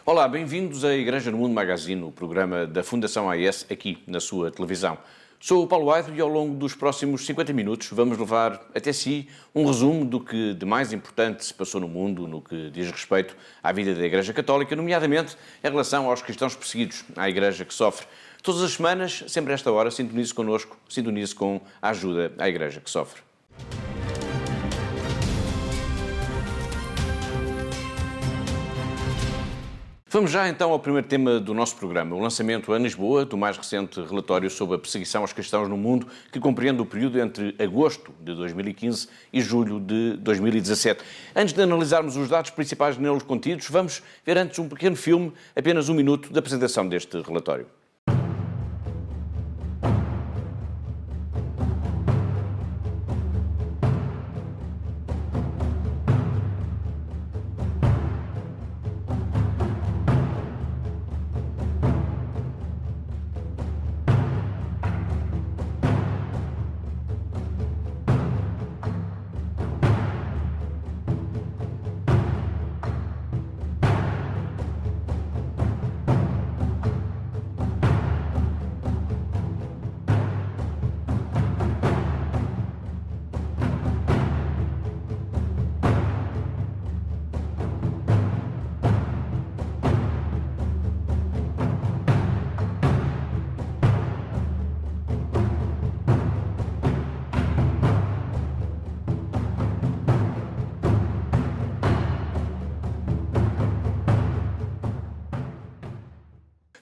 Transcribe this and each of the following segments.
Olá, bem-vindos à Igreja no Mundo Magazine, o programa da Fundação AES, aqui na sua televisão. Sou o Paulo Aidro e ao longo dos próximos 50 minutos vamos levar até si um resumo do que de mais importante se passou no mundo no que diz respeito à vida da Igreja Católica, nomeadamente em relação aos cristãos perseguidos, à Igreja que sofre. Todas as semanas, sempre a esta hora, sintonize connosco, sintonize com a ajuda à Igreja que sofre. Vamos já então ao primeiro tema do nosso programa, o lançamento em Lisboa do mais recente relatório sobre a perseguição aos cristãos no mundo, que compreende o período entre agosto de 2015 e julho de 2017. Antes de analisarmos os dados principais neles contidos, vamos ver antes um pequeno filme, apenas um minuto, da apresentação deste relatório.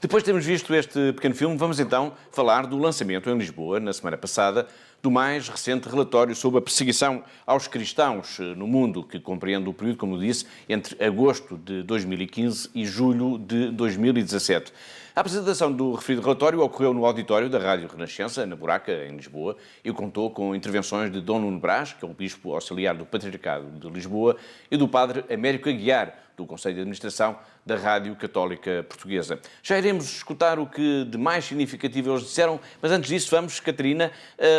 Depois de termos visto este pequeno filme, vamos então falar do lançamento em Lisboa, na semana passada, do mais recente relatório sobre a perseguição aos cristãos no mundo, que compreende o período, como disse, entre agosto de 2015 e julho de 2017. A apresentação do referido relatório ocorreu no auditório da Rádio Renascença, na Buraca, em Lisboa, e contou com intervenções de Dom Nuno Brás, que é o bispo auxiliar do Patriarcado de Lisboa, e do padre Américo Aguiar, do Conselho de Administração da Rádio Católica Portuguesa. Já iremos escutar o que de mais significativo eles disseram, mas antes disso vamos, Catarina,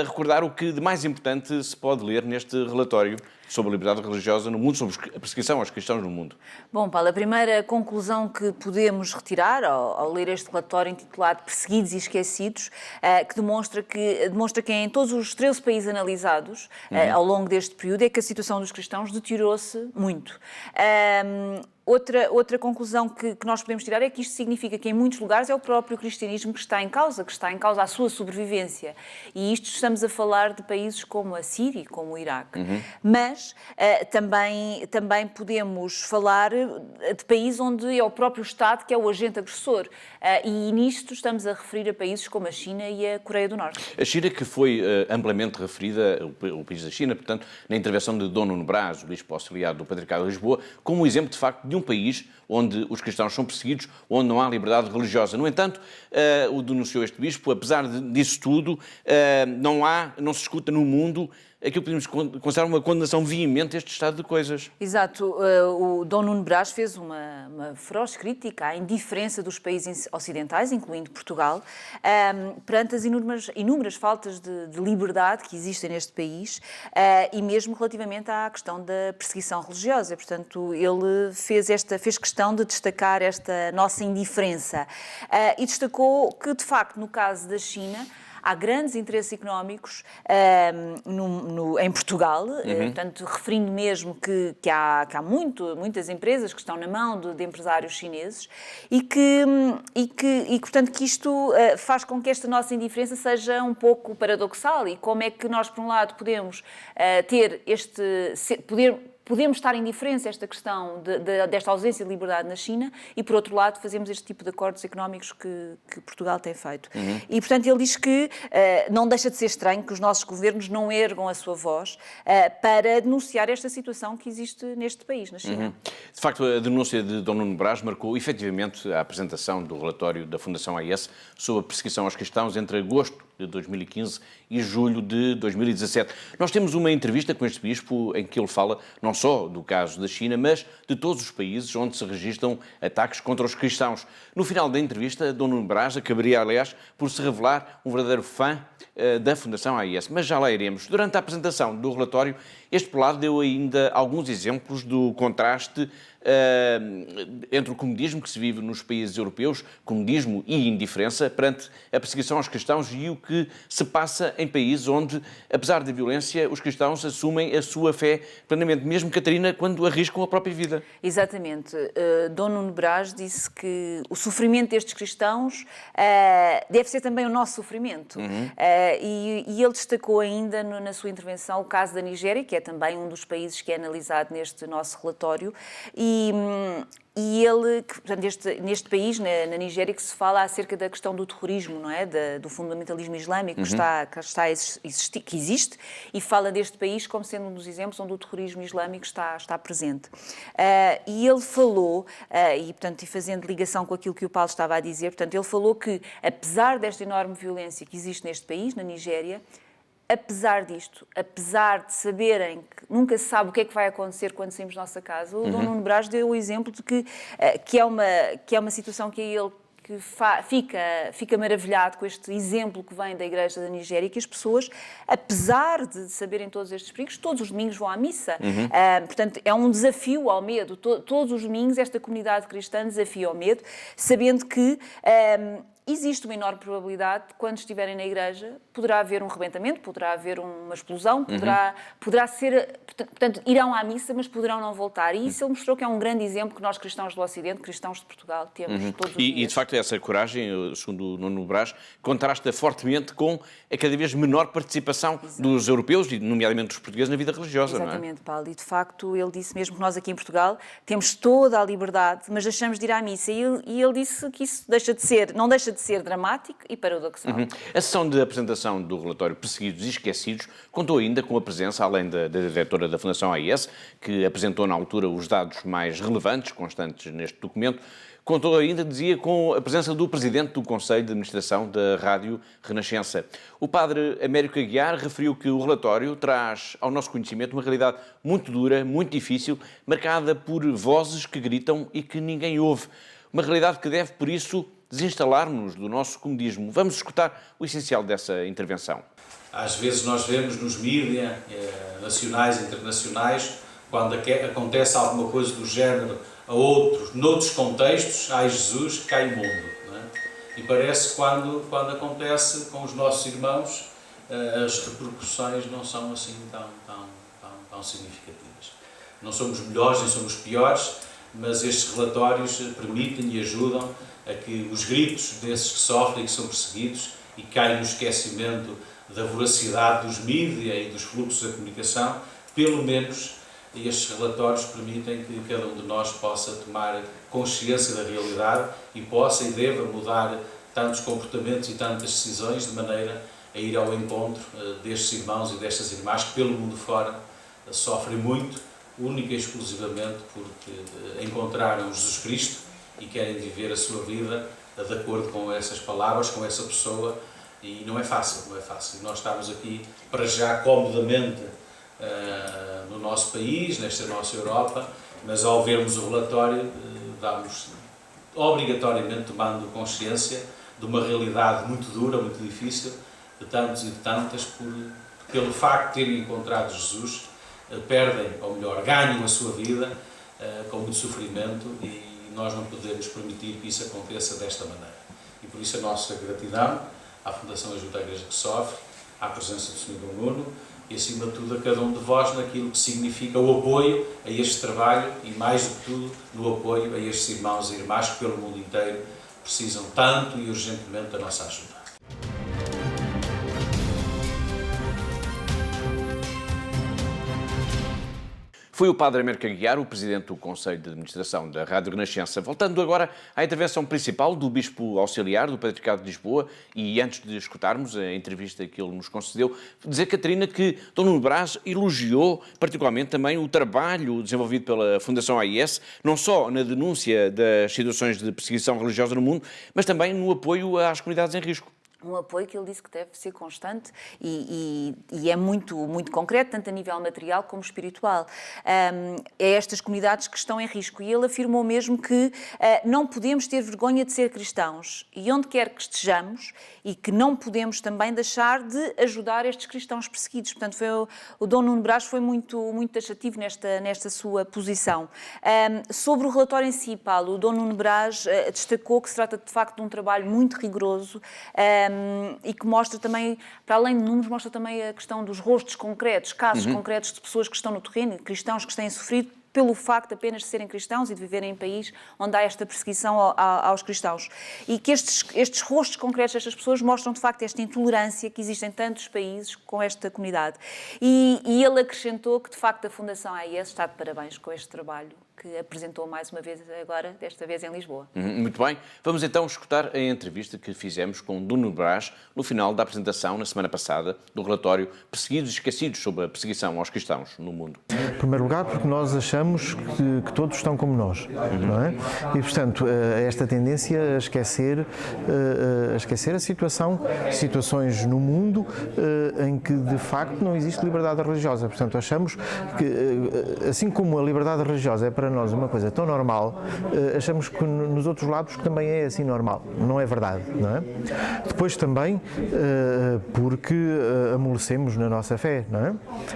recordar o que de mais importante se pode ler neste relatório sobre a liberdade religiosa no mundo, sobre a perseguição aos cristãos no mundo. Bom, Paulo, a primeira conclusão que podemos retirar ao ler este relatório intitulado Perseguidos e Esquecidos, que demonstra que em todos os 13 países analisados ao longo deste período é que a situação dos cristãos deteriorou-se muito. Outra conclusão que nós podemos tirar é que isto significa que em muitos lugares é o próprio cristianismo que está em causa a sua sobrevivência. E isto estamos a falar de países como a Síria e como o Iraque. Mas também podemos falar de países onde é o próprio Estado que é o agente agressor. E nisto estamos a referir a países como a China e a Coreia do Norte. A China, que foi amplamente referida, o país da China, portanto, na intervenção de Dom Nuno Brás, o bispo auxiliar do Patriarcado de Lisboa, como um exemplo, de facto, de um país onde os cristãos são perseguidos, onde não há liberdade religiosa. No entanto, o denunciou este bispo, apesar disso tudo, não se escuta no mundo aquilo que podemos considerar uma condenação veemente a este estado de coisas. Exato. O Dom Nuno Brás fez uma feroz crítica à indiferença dos países ocidentais, incluindo Portugal, perante as inúmeras faltas de liberdade que existem neste país e mesmo relativamente à questão da perseguição religiosa. Portanto, ele fez questão de destacar esta nossa indiferença e destacou que, de facto, no caso da China, há grandes interesses económicos em Portugal, portanto, referindo mesmo que há muitas empresas que estão na mão de empresários chineses e portanto, que isto faz com que esta nossa indiferença seja um pouco paradoxal. E como é que nós, por um lado, podemos podemos estar indiferentes a esta questão desta ausência de liberdade na China e, por outro lado, fazemos este tipo de acordos económicos que Portugal tem feito. E, portanto, ele diz que não deixa de ser estranho que os nossos governos não ergam a sua voz para denunciar esta situação que existe neste país, na China. De facto, a denúncia de Dom Nuno Brás marcou, efetivamente, a apresentação do relatório da Fundação AES sobre a perseguição aos cristãos entre agosto de 2015 e julho de 2017. Nós temos uma entrevista com este bispo em que ele fala não só do caso da China, mas de todos os países onde se registram ataques contra os cristãos. No final da entrevista, Dom Nuno Brás acabaria, aliás, por se revelar um verdadeiro fã da Fundação AES. Mas já lá iremos. Durante a apresentação do relatório, este pelado deu ainda alguns exemplos do contraste entre o comodismo que se vive nos países europeus, comodismo e indiferença perante a perseguição aos cristãos e o que se passa em países onde, apesar da violência, os cristãos assumem a sua fé plenamente, mesmo, Catarina, quando arriscam a própria vida. Exatamente. Dom Nuno Brás disse que o sofrimento destes cristãos deve ser também o nosso sofrimento. E ele destacou ainda na sua intervenção o caso da Nigéria, que é também um dos países que é analisado neste nosso relatório, e ele, portanto, neste país, na Nigéria, que se fala acerca da questão do terrorismo, não é? Do fundamentalismo islâmico que existe, e fala deste país como sendo um dos exemplos onde o terrorismo islâmico está presente. E ele falou, e fazendo ligação com aquilo que o Paulo estava a dizer, portanto, ele falou que, apesar desta enorme violência que existe neste país, na Nigéria, apesar disto, apesar de saberem que nunca se sabe o que é que vai acontecer quando saímos da nossa casa, o Dom Nuno Brás deu o exemplo de que é uma situação que ele fica maravilhado com este exemplo que vem da Igreja da Nigéria, que as pessoas, apesar de saberem todos estes perigos, todos os domingos vão à missa. Portanto, é um desafio ao medo. Todos os domingos esta comunidade cristã desafia ao medo, sabendo que existe uma enorme probabilidade de, quando estiverem na igreja, poderá haver um rebentamento, poderá haver uma explosão, poderá ser... Portanto, irão à missa, mas poderão não voltar. E isso ele mostrou que é um grande exemplo que nós, cristãos do Ocidente, cristãos de Portugal, temos todos os dias. E, de facto, essa coragem, segundo o Nuno Brás, contrasta fortemente com a cada vez menor participação dos europeus, e nomeadamente dos portugueses, na vida religiosa. Exatamente, não é? Paulo. E, de facto, ele disse mesmo que nós aqui em Portugal temos toda a liberdade, mas deixamos de ir à missa. E ele disse que isso não deixa de ser dramático e paradoxal. A sessão de apresentação do relatório Perseguidos e Esquecidos contou ainda com a presença, além da diretora da Fundação AIS, que apresentou na altura os dados mais relevantes, constantes neste documento, contou ainda, dizia, com a presença do presidente do Conselho de Administração da Rádio Renascença. O padre Américo Aguiar referiu que o relatório traz ao nosso conhecimento uma realidade muito dura, muito difícil, marcada por vozes que gritam e que ninguém ouve. Uma realidade que deve, por isso, desinstalar-nos do nosso comodismo. Vamos escutar o essencial dessa intervenção. Às vezes nós vemos nos mídias, nacionais e internacionais, quando acontece alguma coisa do género a outros, noutros contextos, ai Jesus, cai o mundo. Não é? E parece que quando acontece com os nossos irmãos, as repercussões não são assim tão significativas. Não somos melhores nem somos piores, mas estes relatórios permitem e ajudam a que os gritos desses que sofrem e que são perseguidos e caem no esquecimento da voracidade dos mídias e dos fluxos da comunicação, pelo menos estes relatórios permitem que cada um de nós possa tomar consciência da realidade e possa e deva mudar tantos comportamentos e tantas decisões de maneira a ir ao encontro destes irmãos e destas irmãs que pelo mundo fora sofrem muito, única e exclusivamente porque encontraram Jesus Cristo e querem viver a sua vida de acordo com essas palavras, com essa pessoa, e não é fácil. Nós estamos aqui, para já, comodamente no nosso país, nesta nossa Europa, mas ao vermos o relatório, vamos obrigatoriamente tomando consciência de uma realidade muito dura, muito difícil, de tantos e de tantas, pelo facto de terem encontrado Jesus, perdem, ou melhor, ganham a sua vida com muito sofrimento e nós não podemos permitir que isso aconteça desta maneira. E por isso a nossa gratidão à Fundação Ajuda à Igreja que Sofre, à presença do Sr. Dom Nuno e, acima de tudo, a cada um de vós naquilo que significa o apoio a este trabalho e, mais do que tudo, no apoio a estes irmãos e irmãs que pelo mundo inteiro precisam tanto e urgentemente da nossa ajuda. Foi o padre Américo Aguiar, o presidente do Conselho de Administração da Rádio Renascença. Voltando agora à intervenção principal do Bispo Auxiliar do Patriarcado de Lisboa, e antes de escutarmos a entrevista que ele nos concedeu, dizer, Catarina, que Dom Nuno Brás elogiou particularmente também o trabalho desenvolvido pela Fundação AIS, não só na denúncia das situações de perseguição religiosa no mundo, mas também no apoio às comunidades em risco. um apoio que ele disse que deve ser constante e é muito, muito concreto, tanto a nível material como espiritual. É estas comunidades que estão em risco. E ele afirmou mesmo que não podemos ter vergonha de ser cristãos e onde quer que estejamos, e que não podemos também deixar de ajudar estes cristãos perseguidos. Portanto, o Dom Nuno Brás foi muito, muito taxativo nesta sua posição. Sobre o relatório em si, Paulo, o Dom Nuno Brás destacou que se trata de facto de um trabalho muito rigoroso, e que mostra também, para além de números, mostra também a questão dos rostos concretos, casos concretos de pessoas que estão no terreno, cristãos que têm sofrido pelo facto apenas de serem cristãos e de viverem em país onde há esta perseguição aos cristãos. E que estes rostos concretos destas pessoas mostram, de facto, esta intolerância que existe em tantos países com esta comunidade. E ele acrescentou que, de facto, a Fundação AIS está de parabéns com este trabalho que apresentou mais uma vez agora, desta vez em Lisboa. Muito bem. Vamos então escutar a entrevista que fizemos com Nuno Brás no final da apresentação, na semana passada, do relatório Perseguidos e Esquecidos sobre a perseguição aos cristãos no mundo. Em primeiro lugar, porque nós achamos que todos estão como nós, não é? E, portanto, esta tendência a esquecer a situações no mundo em que, de facto, não existe liberdade religiosa. Portanto, achamos que, assim como a liberdade religiosa é para nós uma coisa tão normal, achamos que nos outros lados também é assim normal. Não é verdade, não é? Depois também porque amolecemos na nossa fé, não é?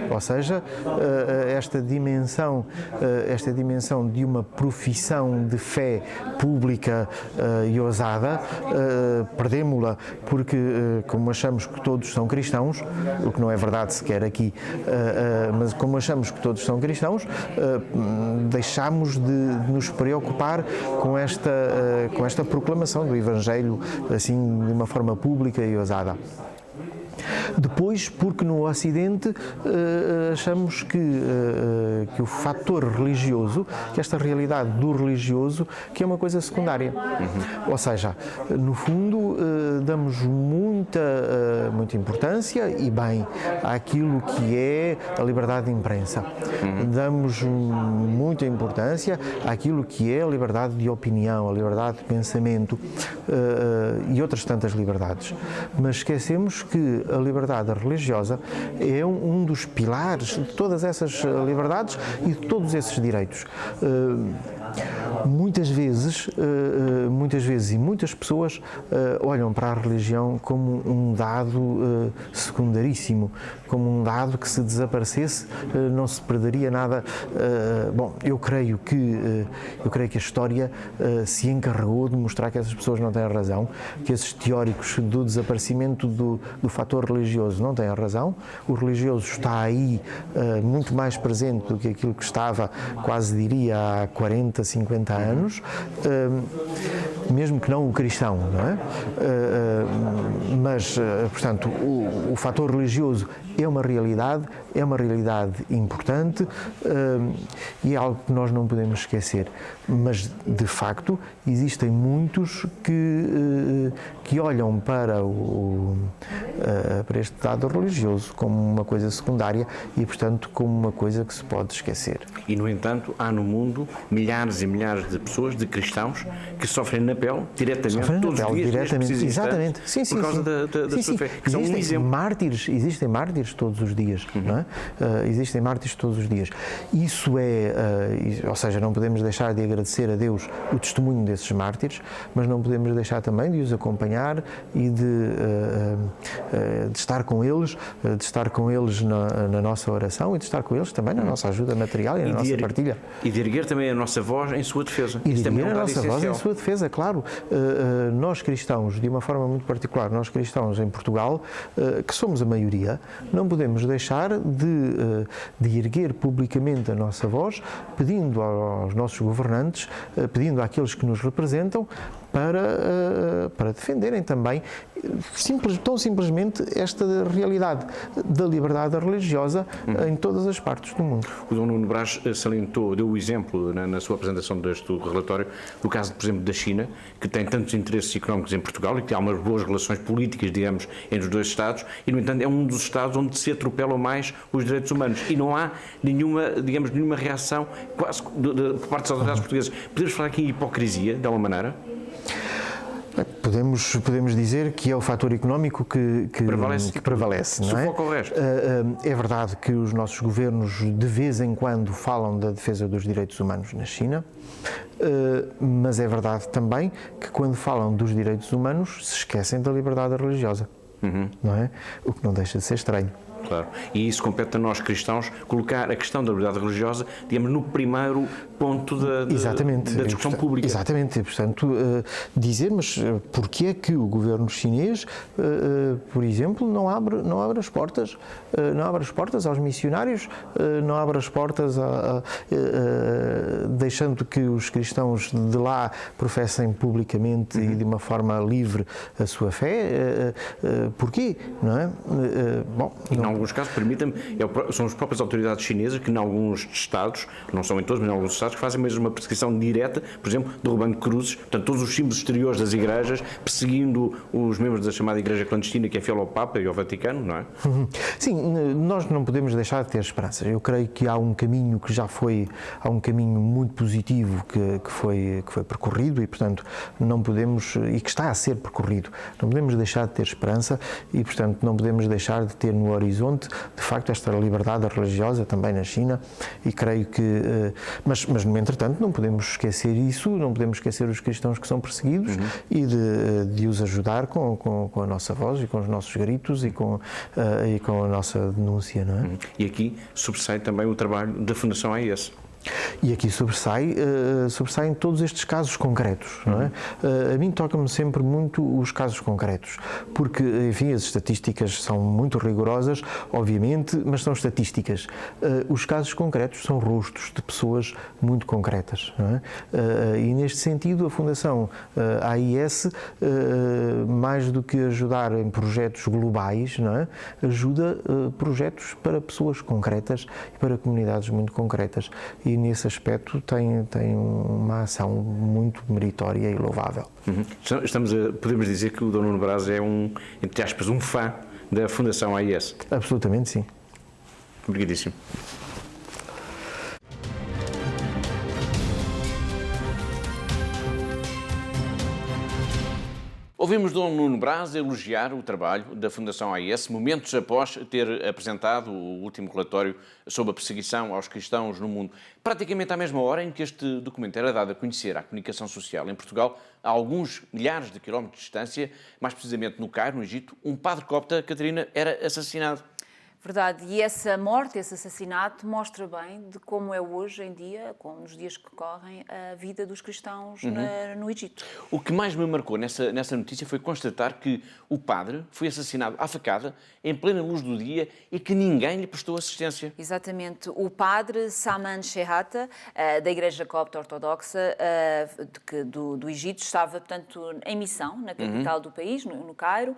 Ou seja, esta dimensão de uma profissão de fé pública e ousada, perdemos-la porque, como achamos que todos são cristãos, o que não é verdade sequer aqui, mas como achamos que todos são cristãos, deixámos de nos preocupar com esta proclamação do Evangelho assim de uma forma pública e ousada. Depois, porque no Ocidente achamos que o fator religioso, que esta realidade do religioso, que é uma coisa secundária. Ou seja, no fundo, damos muita importância, e bem, àquilo que é a liberdade de imprensa. Damos muita importância àquilo que é a liberdade de opinião, a liberdade de pensamento e outras tantas liberdades. Mas esquecemos que a liberdade religiosa é um dos pilares de todas essas liberdades e de todos esses direitos. Muitas vezes e muitas pessoas olham para a religião como um dado secundaríssimo, como um dado que, se desaparecesse, não se perderia nada. Bom, eu creio que a história se encarregou de mostrar que essas pessoas não têm razão, que esses teóricos do desaparecimento do fator religioso não têm razão. O religioso está aí muito mais presente do que aquilo que estava, quase diria, há 40, 50 anos, mesmo que não o cristão, não é? Mas, portanto, o fator religioso é uma realidade importante e é algo que nós não podemos esquecer. Mas, de facto, existem muitos que olham para este dado religioso como uma coisa secundária e, portanto, como uma coisa que se pode esquecer. E, no entanto, há no mundo milhares e milhares de pessoas, de cristãos, que sofrem na pele, diretamente, todos os dias, exatamente. Sim, por causa da sua fé. Existem mártires todos os dias, não é? Existem mártires todos os dias. Isso ou seja, não podemos deixar de agradecer a Deus o testemunho desses mártires, mas não podemos deixar também de os acompanhar e de estar com eles, na nossa oração e de estar com eles também na nossa ajuda material e na nossa partilha. E de erguer também a nossa voz em sua defesa. E de erguer a nossa voz em sua defesa, claro. Nós cristãos, de uma forma muito particular, nós cristãos em Portugal, que somos a maioria, não podemos deixar de erguer publicamente a nossa voz, pedindo aos nossos governantes, pedindo àqueles que nos representam, para defenderem também tão simplesmente esta realidade da liberdade religiosa em todas as partes do mundo. O Dom Nuno Brás salientou, deu o exemplo na sua apresentação deste relatório, do caso, por exemplo, da China, que tem tantos interesses económicos em Portugal e que tem umas boas relações políticas, digamos, entre os dois Estados, e, no entanto, é um dos Estados onde se atropelam mais os direitos humanos e não há nenhuma reação quase por parte das autoridades portuguesas. Podemos falar aqui em hipocrisia, de alguma maneira? Podemos dizer que é o fator económico que prevalece, não é? Sufoca o resto. É verdade que os nossos governos de vez em quando falam da defesa dos direitos humanos na China, mas é verdade também que quando falam dos direitos humanos se esquecem da liberdade religiosa, não é? O que não deixa de ser estranho. Claro. E isso compete a nós cristãos colocar a questão da liberdade religiosa, digamos, no primeiro ponto da discussão pública. Exatamente. E, portanto, dizer, mas porquê é que o governo chinês, por exemplo, não abre as portas, aos missionários, não abre as portas, deixando que os cristãos de lá professem publicamente e de uma forma livre a sua fé? Porquê? Não é? Bom, em alguns casos, permitam-me, são as próprias autoridades chinesas que, em alguns estados, não são em todos, mas em alguns estados, que fazem mesmo uma perseguição direta, por exemplo, derrubando cruzes, portanto, todos os símbolos exteriores das igrejas, perseguindo os membros da chamada Igreja Clandestina, que é fiel ao Papa e ao Vaticano, não é? Sim, nós não podemos deixar de ter esperanças. Eu creio que há um caminho que já foi, há um caminho muito positivo que foi percorrido e, portanto, não podemos, e que está a ser percorrido, não podemos deixar de ter esperança e, portanto, não podemos deixar de ter no horizonte, de facto, esta liberdade religiosa também na China e creio que, mas no entretanto não podemos esquecer isso, não podemos esquecer os cristãos que são perseguidos e de os ajudar com a nossa voz e com os nossos gritos e com a nossa denúncia, não é? E aqui sobressai também o trabalho da Fundação AIS. E aqui sobressaem todos estes casos concretos, não é? A mim toca-me sempre muito os casos concretos, porque, enfim, as estatísticas são muito rigorosas, obviamente, mas são estatísticas. Os casos concretos são rostos de pessoas muito concretas, não é? E neste sentido a Fundação AIS, mais do que ajudar em projetos globais, não é? Ajuda projetos para pessoas concretas e para comunidades muito concretas. E nesse aspecto tem uma ação muito meritória e louvável. Podemos dizer que o Dom Nuno Braz é entre aspas, um fã da Fundação AIS. Absolutamente sim. Obrigadíssimo. Ouvimos Dom Nuno Braz elogiar o trabalho da Fundação AIS momentos após ter apresentado o último relatório sobre a perseguição aos cristãos no mundo. Praticamente à mesma hora em que este documento era dado a conhecer à comunicação social em Portugal, a alguns milhares de quilómetros de distância, mais precisamente no Cairo, no Egito, um padre copta, Catarina, era assassinado. Verdade, e essa morte, esse assassinato, mostra bem de como é hoje em dia, como nos dias que correm, a vida dos cristãos no Egito. O que mais me marcou nessa notícia foi constatar que o padre foi assassinado à facada, em plena luz do dia, e que ninguém lhe prestou assistência. Exatamente. O padre Saman Shehata, da Igreja Copta Ortodoxa do Egito, estava, portanto, em missão na capital do país, no Cairo,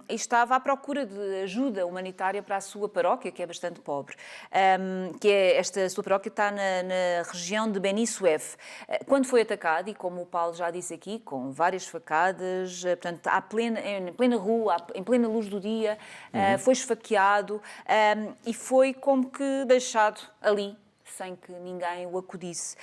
e estava à procura de ajuda humanitária para a sua paróquia, que é bastante pobre. Esta sua paróquia está na região de Beni Suef. Quando foi atacado, e como o Paulo já disse aqui, com várias facadas, portanto, em plena rua, em plena luz do dia, foi esfaqueado e foi como que deixado ali, sem que ninguém o acudisse.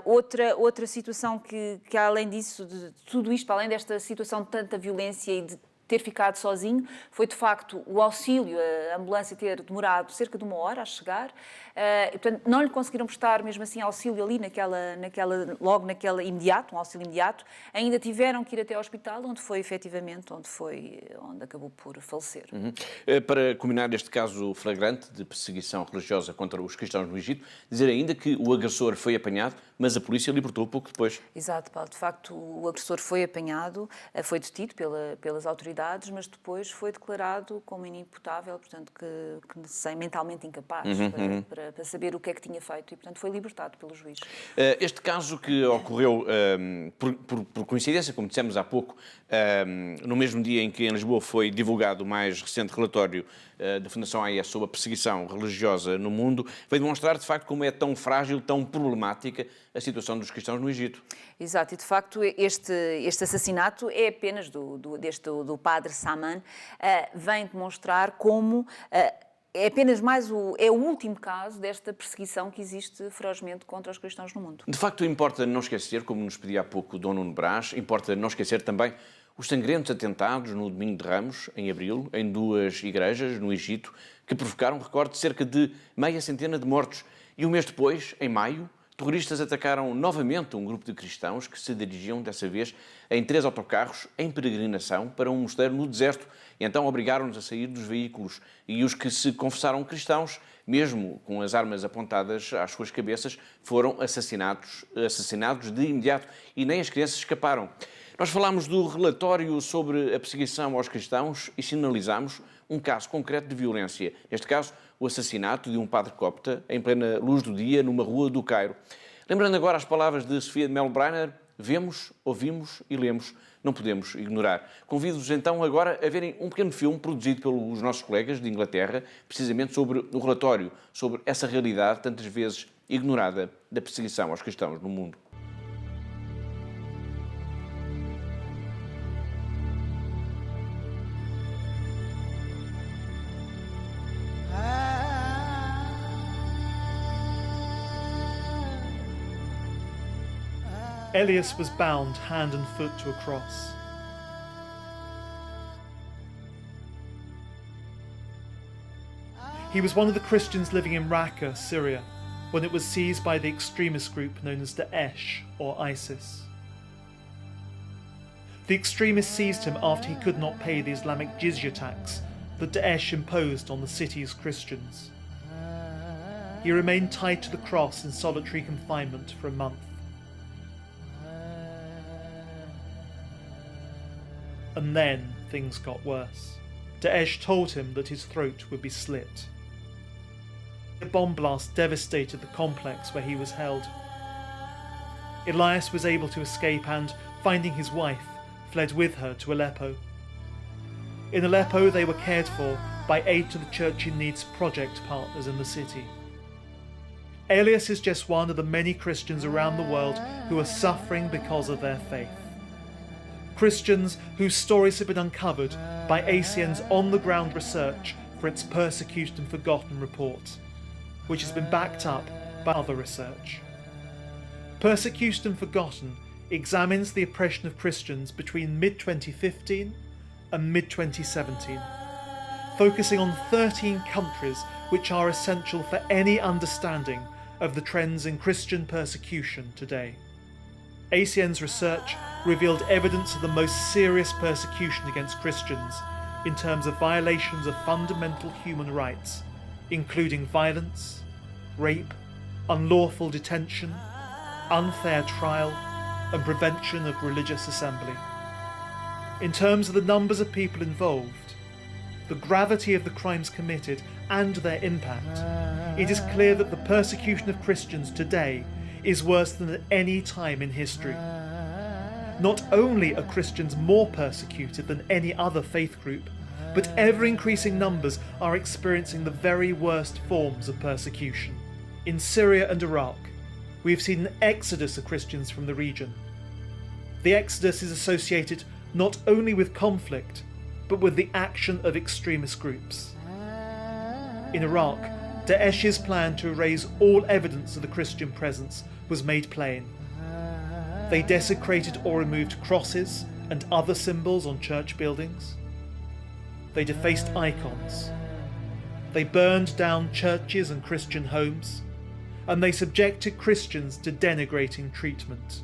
Outra situação que além disso, de tudo isto, além desta situação de tanta violência e de ter ficado sozinho, foi de facto o auxílio, a ambulância ter demorado cerca de 1 hora a chegar, e, portanto, não lhe conseguiram prestar mesmo assim auxílio ali logo naquele imediato, um auxílio imediato, ainda tiveram que ir até ao hospital, onde foi efetivamente, onde acabou por falecer. Para culminar este caso flagrante de perseguição religiosa contra os cristãos no Egito, dizer ainda que o agressor foi apanhado, mas a polícia libertou pouco depois. Exato, Paulo. De facto, o agressor foi apanhado, foi detido pelas autoridades, mas depois foi declarado como inimputável, portanto, que mentalmente incapaz para saber o que é que tinha feito e, portanto, foi libertado pelo juiz. Este caso que ocorreu por coincidência, como dissemos há pouco, no mesmo dia em que em Lisboa foi divulgado o mais recente relatório da Fundação AIS sobre a perseguição religiosa no mundo, veio demonstrar, de facto, como é tão frágil, tão problemática a situação dos cristãos no Egito. Exato, e de facto este assassinato é apenas do padre Saman, vem demonstrar como é apenas mais é o último caso desta perseguição que existe ferozmente contra os cristãos no mundo. De facto, importa não esquecer, como nos pedia há pouco o Dom Nuno Brás, importa não esquecer também os sangrentos atentados no Domingo de Ramos, em abril, em 2 igrejas no Egito, que provocaram, recorde, cerca de meia centena de mortos. E um mês depois, em maio, terroristas atacaram novamente um grupo de cristãos que se dirigiam, dessa vez, em 3 autocarros em peregrinação para um mosteiro no deserto. E então obrigaram-nos a sair dos veículos. E os que se confessaram cristãos, mesmo com as armas apontadas às suas cabeças, foram assassinados de imediato. E nem as crianças escaparam. Nós falámos do relatório sobre a perseguição aos cristãos e sinalizámos um caso concreto de violência. Neste caso, o assassinato de um padre copta em plena luz do dia numa rua do Cairo. Lembrando agora as palavras de Sofia de Mello-Breiner, vemos, ouvimos e lemos, não podemos ignorar. Convido-vos então agora a verem um pequeno filme produzido pelos nossos colegas de Inglaterra, precisamente sobre o relatório, sobre essa realidade tantas vezes ignorada da perseguição aos cristãos no mundo. Elias was bound hand and foot to a cross. He was one of the Christians living in Raqqa, Syria, when it was seized by the extremist group known as Daesh, or ISIS. The extremists seized him after he could not pay the Islamic jizya tax that Daesh imposed on the city's Christians. He remained tied to the cross in solitary confinement for a month. And then things got worse. Daesh told him that his throat would be slit. A bomb blast devastated the complex where he was held. Elias was able to escape and, finding his wife, fled with her to Aleppo. In Aleppo they were cared for by Aid to the Church in Need's project partners in the city. Elias is just one of the many Christians around the world who are suffering because of their faith. Christians whose stories have been uncovered by ACN's on-the-ground research for its Persecuted and Forgotten report, which has been backed up by other research. Persecuted and Forgotten examines the oppression of Christians between mid-2015 and mid-2017, focusing on 13 countries which are essential for any understanding of the trends in Christian persecution today. ACN's research revealed evidence of the most serious persecution against Christians in terms of violations of fundamental human rights, including violence, rape, unlawful detention, unfair trial, and prevention of religious assembly. In terms of the numbers of people involved, the gravity of the crimes committed and their impact, it is clear that the persecution of Christians today is worse than at any time in history. Not only are Christians more persecuted than any other faith group, but ever-increasing numbers are experiencing the very worst forms of persecution. In Syria and Iraq, we have seen an exodus of Christians from the region. The exodus is associated not only with conflict, but with the action of extremist groups. In Iraq, Daesh's plan to erase all evidence of the Christian presence was made plain. They desecrated or removed crosses and other symbols on church buildings. They defaced icons. They burned down churches and Christian homes, and they subjected Christians to denigrating treatment.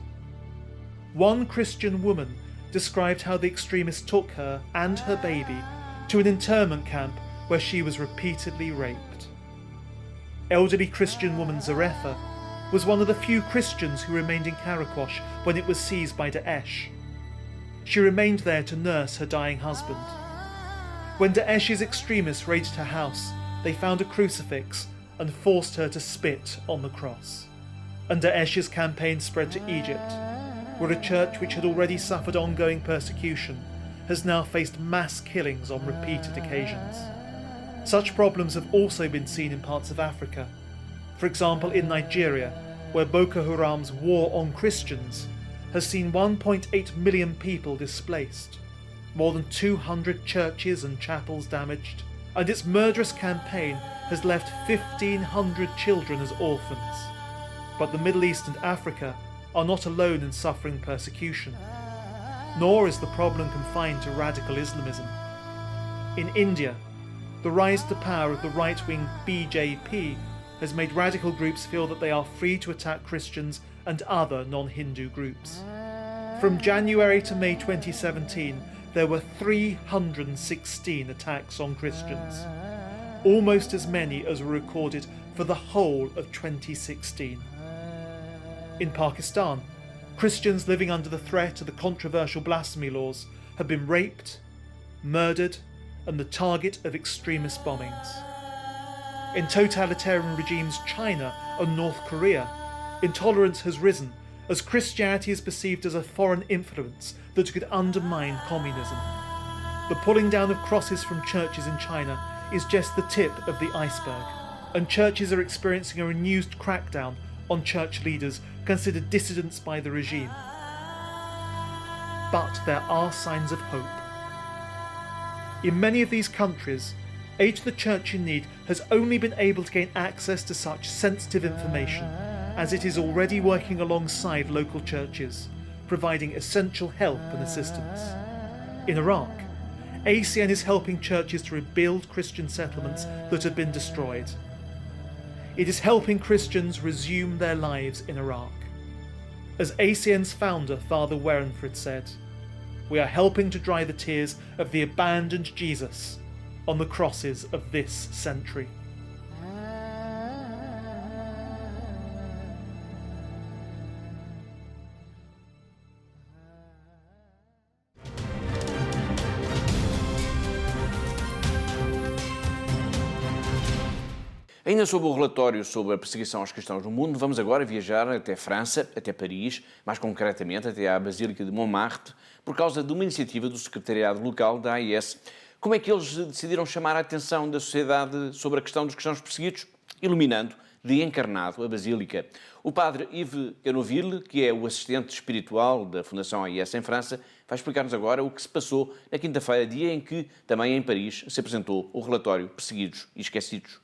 One Christian woman described how the extremists took her and her baby to an internment camp where she was repeatedly raped. Elderly Christian woman Zaretha was one of the few Christians who remained in Karakosh when it was seized by Daesh. She remained there to nurse her dying husband. When Daesh's extremists raided her house, they found a crucifix and forced her to spit on the cross. And Daesh's campaign spread to Egypt, where a church which had already suffered ongoing persecution has now faced mass killings on repeated occasions. Such problems have also been seen in parts of Africa. For example, in Nigeria, where Boko Haram's war on Christians has seen 1.8 million people displaced, more than 200 churches and chapels damaged, and its murderous campaign has left 1,500 children as orphans. But the Middle East and Africa are not alone in suffering persecution, nor is the problem confined to radical Islamism. In India, the rise to power of the right-wing BJP has made radical groups feel that they are free to attack Christians and other non-Hindu groups. From January to May 2017, there were 316 attacks on Christians, almost as many as were recorded for the whole of 2016. In Pakistan, Christians living under the threat of the controversial blasphemy laws have been raped, murdered, and the target of extremist bombings. In totalitarian regimes China and North Korea, intolerance has risen as Christianity is perceived as a foreign influence that could undermine communism. The pulling down of crosses from churches in China is just the tip of the iceberg, and churches are experiencing a renewed crackdown on church leaders considered dissidents by the regime. But there are signs of hope. In many of these countries, Aid to the Church in Need has only been able to gain access to such sensitive information as it is already working alongside local churches, providing essential help and assistance. In Iraq, ACN is helping churches to rebuild Christian settlements that have been destroyed. It is helping Christians resume their lives in Iraq. As ACN's founder, Father Werenfrid, said, "We are helping to dry the tears of the abandoned Jesus on the crosses of this century." Ainda sobre o relatório sobre a perseguição aos cristãos no mundo, vamos agora viajar até França, até Paris, mais concretamente até à Basílica de Montmartre, por causa de uma iniciativa do secretariado local da AIS. Como é que eles decidiram chamar a atenção da sociedade sobre a questão dos cristãos perseguidos? Iluminando de encarnado a Basílica. O padre Yves Canoville, que é o assistente espiritual da Fundação AIS em França, vai explicar-nos agora o que se passou na quinta-feira, dia em que, também em Paris, se apresentou o relatório Perseguidos e Esquecidos.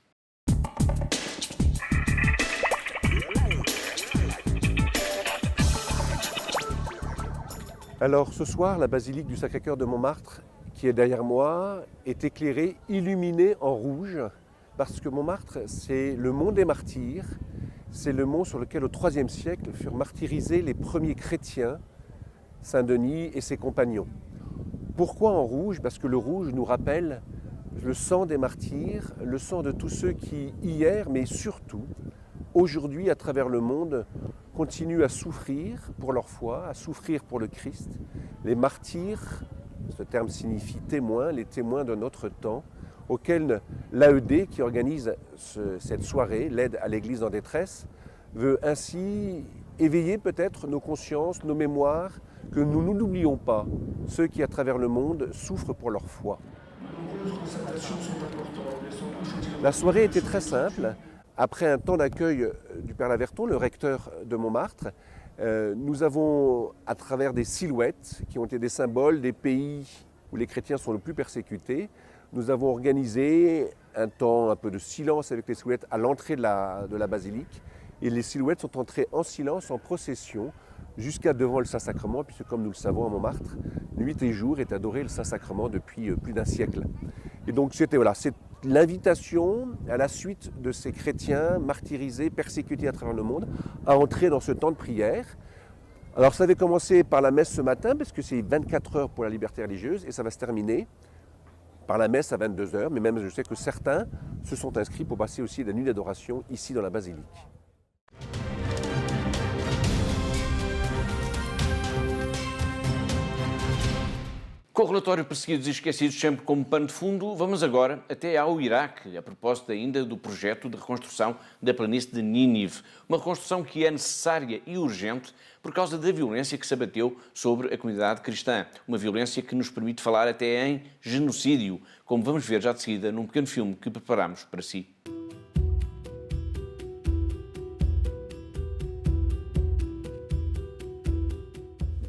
Alors ce soir, la basilique du Sacré-Cœur de Montmartre, qui est derrière moi, est éclairée, illuminée en rouge, parce que Montmartre, c'est le mont des martyrs, c'est le mont sur lequel au IIIe siècle furent martyrisés les premiers chrétiens, Saint-Denis et ses compagnons. Pourquoi en rouge? Parce que le rouge nous rappelle le sang des martyrs, le sang de tous ceux qui, hier, mais surtout, aujourd'hui, à travers le monde, continuent à souffrir pour leur foi, à souffrir pour le Christ. Les martyrs, ce terme signifie témoins, les témoins de notre temps, auxquels l'AED, qui organise cette soirée, l'aide à l'Église en détresse, veut ainsi éveiller peut-être nos consciences, nos mémoires, que nous n'oublions pas ceux qui, à travers le monde, souffrent pour leur foi. La soirée était très simple. Après un temps d'accueil du Père Laverton, le recteur de Montmartre, nous avons, à travers des silhouettes qui ont été des symboles des pays où les chrétiens sont le plus persécutés, nous avons organisé un temps un peu de silence avec les silhouettes à l'entrée de la basilique. Et les silhouettes sont entrées en silence, en procession, jusqu'à devant le Saint-Sacrement, puisque comme nous le savons à Montmartre, nuit et jour est adoré le Saint-Sacrement depuis plus d'un siècle. Et donc c'est l'invitation à la suite de ces chrétiens martyrisés, persécutés à travers le monde, à entrer dans ce temps de prière. Alors ça avait commencé par la messe ce matin, parce que c'est 24 heures pour la liberté religieuse, et ça va se terminer par la messe à 22 heures, mais même je sais que certains se sont inscrits pour passer aussi la nuit d'adoration ici dans la basilique. Com o relatório Perseguidos e Esquecidos sempre como pano de fundo, vamos agora até ao Iraque, a propósito ainda do projeto de reconstrução da planície de Nínive. Uma reconstrução que é necessária e urgente por causa da violência que se abateu sobre a comunidade cristã. Uma violência que nos permite falar até em genocídio, como vamos ver já de seguida num pequeno filme que preparamos para si.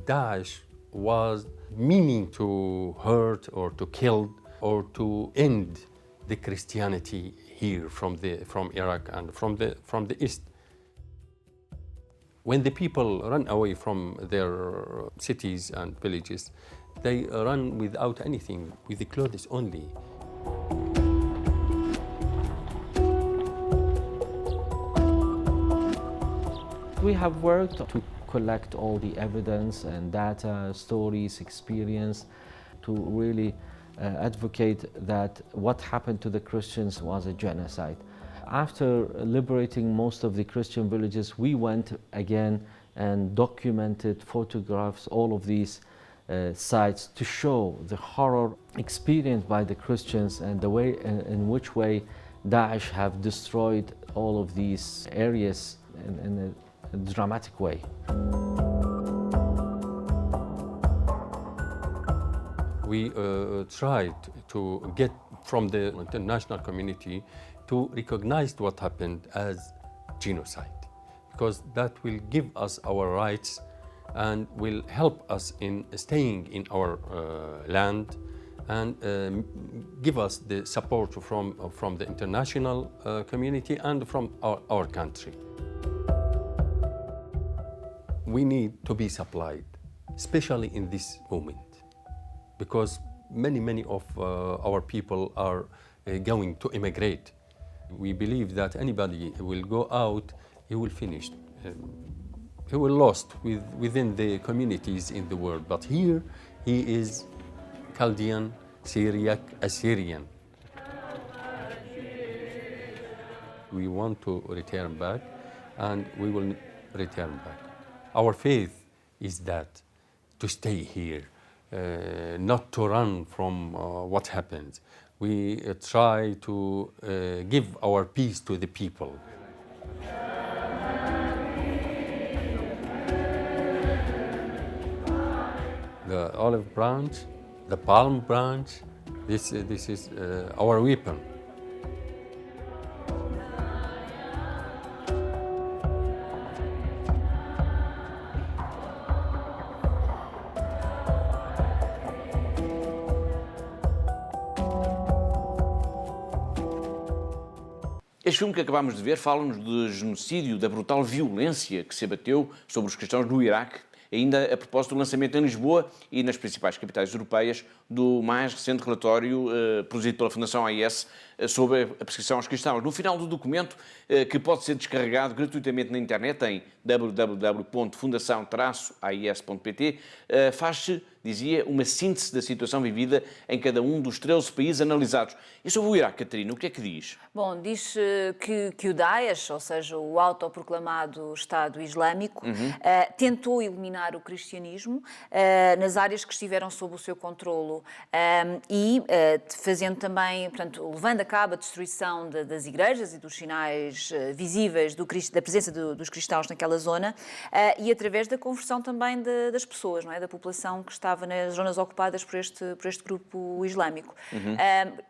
Daesh was meaning to hurt or to kill or to end the Christianity here from Iraq and from the East. When the people run away from their cities and villages, they run without anything, with the clothes only. We have worked to collect all the evidence and data, stories, experience, to really advocate that what happened to the Christians was a genocide. After liberating most of the Christian villages, we went again and documented, photographs, all of these sites to show the horror experienced by the Christians and the way in which way Daesh have destroyed all of these areas in a dramatic way. We tried to get from the international community to recognize what happened as genocide, because that will give us our rights and will help us in staying in our land and give us the support from the international community and from our country. We need to be supplied, especially in this moment, because many of our people are going to immigrate. We believe that anybody who will go out, he will finish. He will lost within the communities in the world. But here, he is Chaldean, Syriac, Assyrian. We want to return back, and we will return back. Our faith is that to stay here, not to run from what happens. We try to give our peace to the people. The olive branch, the palm branch, this is our weapon. Este filme que acabámos de ver fala-nos do genocídio, da brutal violência que se abateu sobre os cristãos no Iraque, ainda a propósito do lançamento em Lisboa e nas principais capitais europeias do mais recente relatório produzido pela Fundação AIS sobre a perseguição aos cristãos. No final do documento, que pode ser descarregado gratuitamente na internet em www.fundação-ais.pt, faz-se, dizia, uma síntese da situação vivida em cada um dos 13 países analisados. E sobre o Iraque, Catarina, o que é que diz? Bom, diz que o Daesh, ou seja, o autoproclamado Estado Islâmico, tentou eliminar o cristianismo nas áreas que estiveram sob o seu controlo e fazendo também, portanto, levando a cabo a destruição das igrejas e dos sinais visíveis da presença dos cristãos naquela zona e através da conversão também das pessoas, não é? Da população que estava nas zonas ocupadas por este grupo islâmico.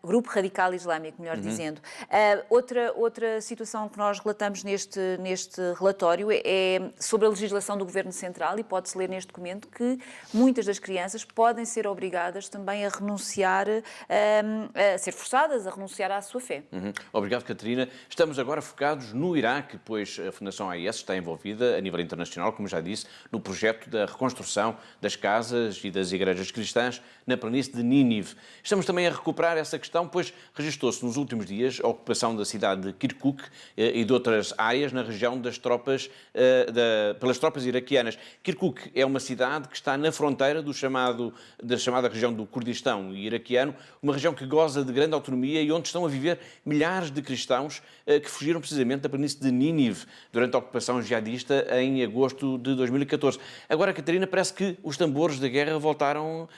Grupo radical islâmico, melhor dizendo. Outra situação que nós relatamos neste relatório é sobre a legislação do Governo Central e pode-se ler neste documento que muitas das crianças podem ser obrigadas também a renunciar, a ser forçadas a renunciar à sua fé. Obrigado, Catarina. Estamos agora focados no Iraque, pois a Fundação AIS está envolvida a nível internacional, como já disse, no projeto da reconstrução das casas e das igrejas cristãs na planície de Nínive. Estamos também a recuperar essa questão, pois registrou-se nos últimos dias a ocupação da cidade de Kirkuk e de outras áreas na região pelas tropas iraquianas. Kirkuk é uma cidade que está na fronteira da chamada região do Kurdistão iraquiano, uma região que goza de grande autonomia e onde estão a viver milhares de cristãos que fugiram precisamente da planície de Nínive durante a ocupação jihadista em agosto de 2014. Agora, Catarina, parece que os tambores da guerra voltaram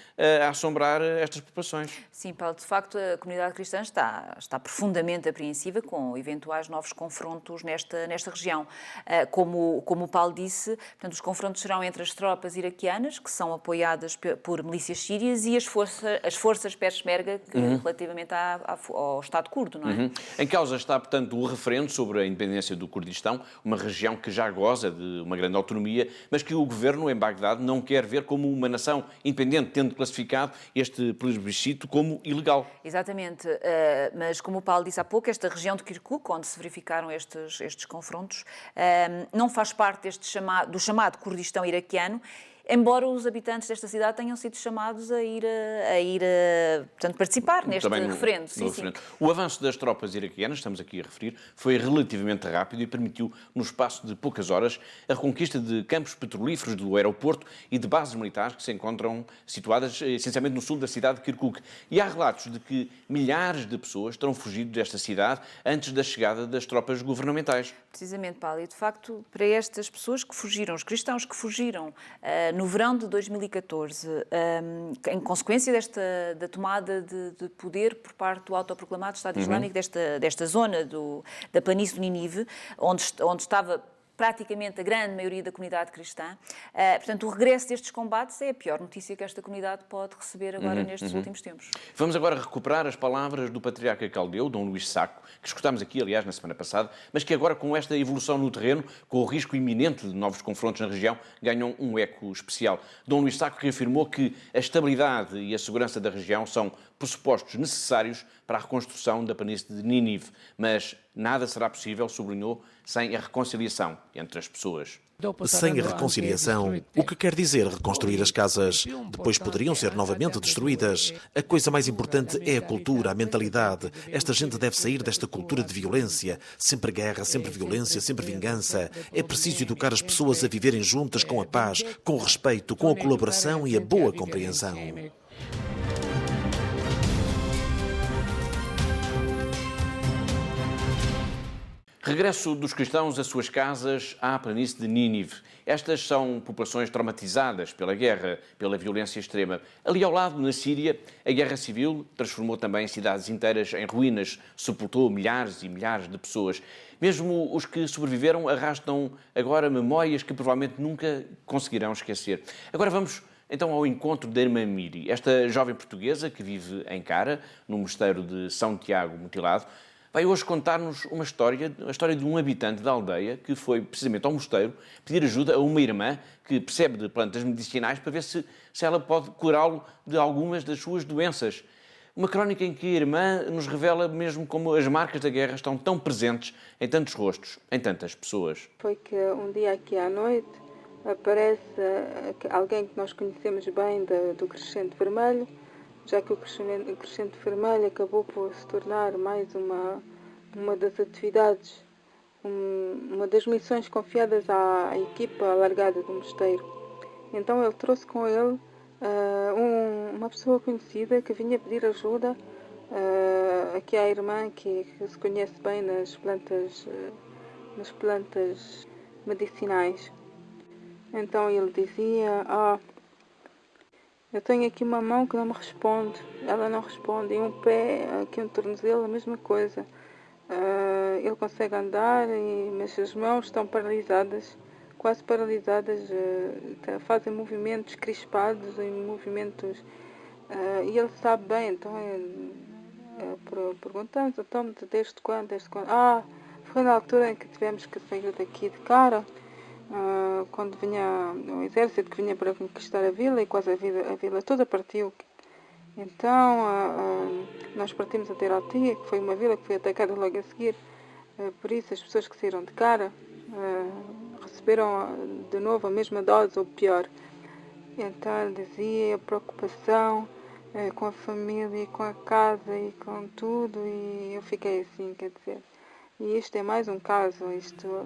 a assombrar estas populações. Sim, Paulo, de facto a comunidade cristã está profundamente apreensiva com eventuais novos confrontos nesta região. Como o Paulo disse, portanto, os confrontos serão entre as tropas iraquianas, que são apoiadas por milícias sírias, e as forças peshmerga, relativamente ao Estado curdo, não é? Em causa está, portanto, o referendo sobre a independência do Kurdistão, uma região que já goza de uma grande autonomia, mas que o governo em Bagdade não quer ver como uma nação independente, tendo classificado este plebiscito como ilegal. Exatamente, mas como o Paulo disse há pouco, esta região de Kirkuk, onde se verificaram estes confrontos, não faz parte do chamado Kurdistão iraquiano, embora os habitantes desta cidade tenham sido chamados a ir portanto, participar neste referendo. Sim, sim. O avanço das tropas iraquianas, estamos aqui a referir, foi relativamente rápido e permitiu, no espaço de poucas horas, a reconquista de campos petrolíferos do aeroporto e de bases militares que se encontram situadas essencialmente no sul da cidade de Kirkuk. E há relatos de que milhares de pessoas terão fugido desta cidade antes da chegada das tropas governamentais. Precisamente, Paulo, e de facto, para estas pessoas que fugiram, os cristãos que fugiram no verão de 2014, em consequência da tomada de poder por parte do autoproclamado Estado Islâmico desta zona da planície do Ninive, onde estava praticamente a grande maioria da comunidade cristã. Portanto, o regresso destes combates é a pior notícia que esta comunidade pode receber agora nestes últimos tempos. Vamos agora recuperar as palavras do patriarca caldeu, Dom Luís Sacco, que escutámos aqui, aliás, na semana passada, mas que agora, com esta evolução no terreno, com o risco iminente de novos confrontos na região, ganham um eco especial. Dom Luís Sacco reafirmou que a estabilidade e a segurança da região são pressupostos necessários para a reconstrução da planície de Nínive, mas nada será possível, sublinhou, sem a reconciliação entre as pessoas. Sem a reconciliação, o que quer dizer reconstruir as casas? Depois poderiam ser novamente destruídas. A coisa mais importante é a cultura, a mentalidade. Esta gente deve sair desta cultura de violência. Sempre guerra, sempre violência, sempre vingança. É preciso educar as pessoas a viverem juntas com a paz, com o respeito, com a colaboração e a boa compreensão. Regresso dos cristãos às suas casas à planície de Nínive. Estas são populações traumatizadas pela guerra, pela violência extrema. Ali ao lado, na Síria, a guerra civil transformou também cidades inteiras em ruínas, sepultou milhares e milhares de pessoas. Mesmo os que sobreviveram arrastam agora memórias que provavelmente nunca conseguirão esquecer. Agora vamos então ao encontro da irmã Miri, esta jovem portuguesa que vive em Cara, no mosteiro de São Tiago Mutilado. Vai hoje contar-nos a história de um habitante da aldeia que foi precisamente ao mosteiro pedir ajuda a uma irmã que percebe de plantas medicinais para ver se ela pode curá-lo de algumas das suas doenças. Uma crónica em que a irmã nos revela mesmo como as marcas da guerra estão tão presentes em tantos rostos, em tantas pessoas. Foi que um dia aqui à noite aparece alguém que nós conhecemos bem do Crescente Vermelho, já que o Crescente Vermelho acabou por se tornar mais uma das atividades, uma das missões confiadas à equipa alargada do mosteiro. Então ele trouxe com ele uma pessoa conhecida que vinha pedir ajuda aqui à irmã que se conhece bem nas plantas medicinais. Então ele dizia: eu tenho aqui uma mão que não me responde, ela não responde, e um pé, aqui um tornozelo, a mesma coisa. Ele consegue andar, mas as mãos estão paralisadas, quase paralisadas, fazem movimentos crispados, movimentos, e ele sabe bem, então perguntamos, então, desde quando? Foi na altura em que tivemos que sair daqui de Cara, quando vinha o exército que vinha para conquistar a vila e quase a vila toda partiu. Então nós partimos até Iratia, que foi uma vila que foi atacada logo a seguir. Por isso as pessoas que saíram de Cara receberam de novo a mesma dose ou pior. Então ele dizia a preocupação com a família, com a casa e com tudo, e eu fiquei assim, quer dizer. E isto é mais um caso,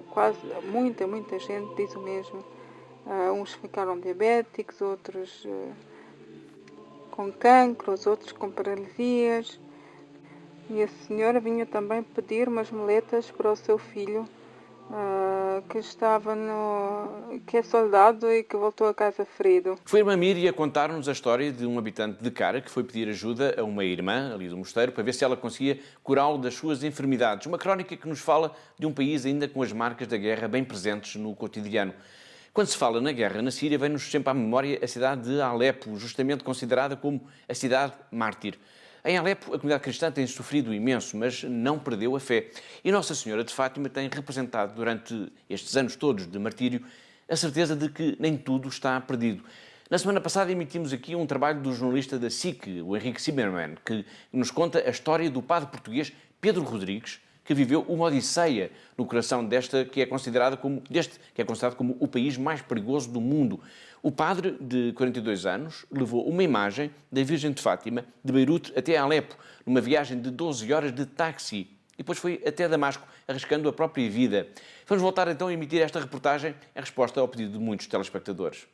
quase muita gente diz o mesmo. Uns ficaram diabéticos, outros com cancro, os outros com paralisias. E a senhora vinha também pedir umas moletas para o seu filho, que é soldado e que voltou a casa ferido. Foi a irmã Miri a contar-nos a história de um habitante de Cara que foi pedir ajuda a uma irmã ali do mosteiro para ver se ela conseguia curá-lo das suas enfermidades. Uma crónica que nos fala de um país ainda com as marcas da guerra bem presentes no cotidiano. Quando se fala na guerra na Síria, vem-nos sempre à memória a cidade de Alepo, justamente considerada como a cidade mártir. Em Alepo, a comunidade cristã tem sofrido imenso, mas não perdeu a fé. E Nossa Senhora de Fátima tem representado durante estes anos todos de martírio a certeza de que nem tudo está perdido. Na semana passada emitimos aqui um trabalho do jornalista da SIC, o Henrique Zimmermann, que nos conta a história do padre português Pedro Rodrigues, que viveu uma odisseia no coração deste que é considerado como o país mais perigoso do mundo. O padre, de 42 anos, levou uma imagem da Virgem de Fátima de Beirute até Alepo, numa viagem de 12 horas de táxi, e depois foi até Damasco, arriscando a própria vida. Vamos voltar então a emitir esta reportagem em resposta ao pedido de muitos telespectadores.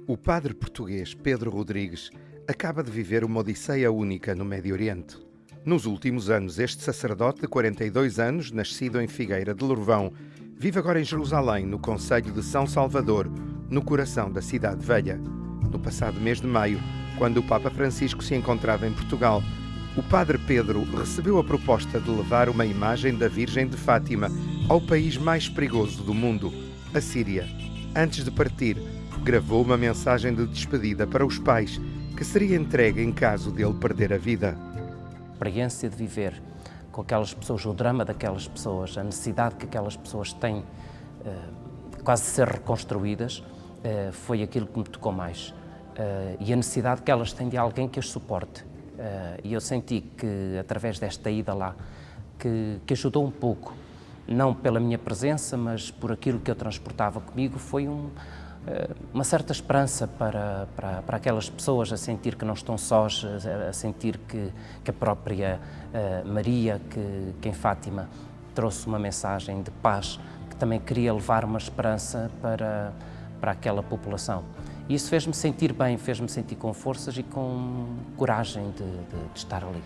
O padre português Pedro Rodrigues acaba de viver uma odisseia única no Médio Oriente. Nos últimos anos, este sacerdote de 42 anos, nascido em Figueira de Lourvão, vive agora em Jerusalém, no concelho de São Salvador, no coração da cidade velha. No passado mês de maio, quando o Papa Francisco se encontrava em Portugal, o padre Pedro recebeu a proposta de levar uma imagem da Virgem de Fátima ao país mais perigoso do mundo, a Síria. Antes de partir, gravou uma mensagem de despedida para os pais, que seria entregue em caso dele perder a vida. A experiência de viver com aquelas pessoas, o drama daquelas pessoas, a necessidade que aquelas pessoas têm quase de ser reconstruídas, foi aquilo que me tocou mais. E a necessidade que elas têm de alguém que as suporte. E eu senti que, através desta ida lá, que ajudou um pouco, não pela minha presença, mas por aquilo que eu transportava comigo, foi uma certa esperança para aquelas pessoas, a sentir que não estão sós, a sentir que a própria Maria, que em Fátima trouxe uma mensagem de paz, que também queria levar uma esperança para aquela população. E isso fez-me sentir bem, fez-me sentir com forças e com coragem de estar ali.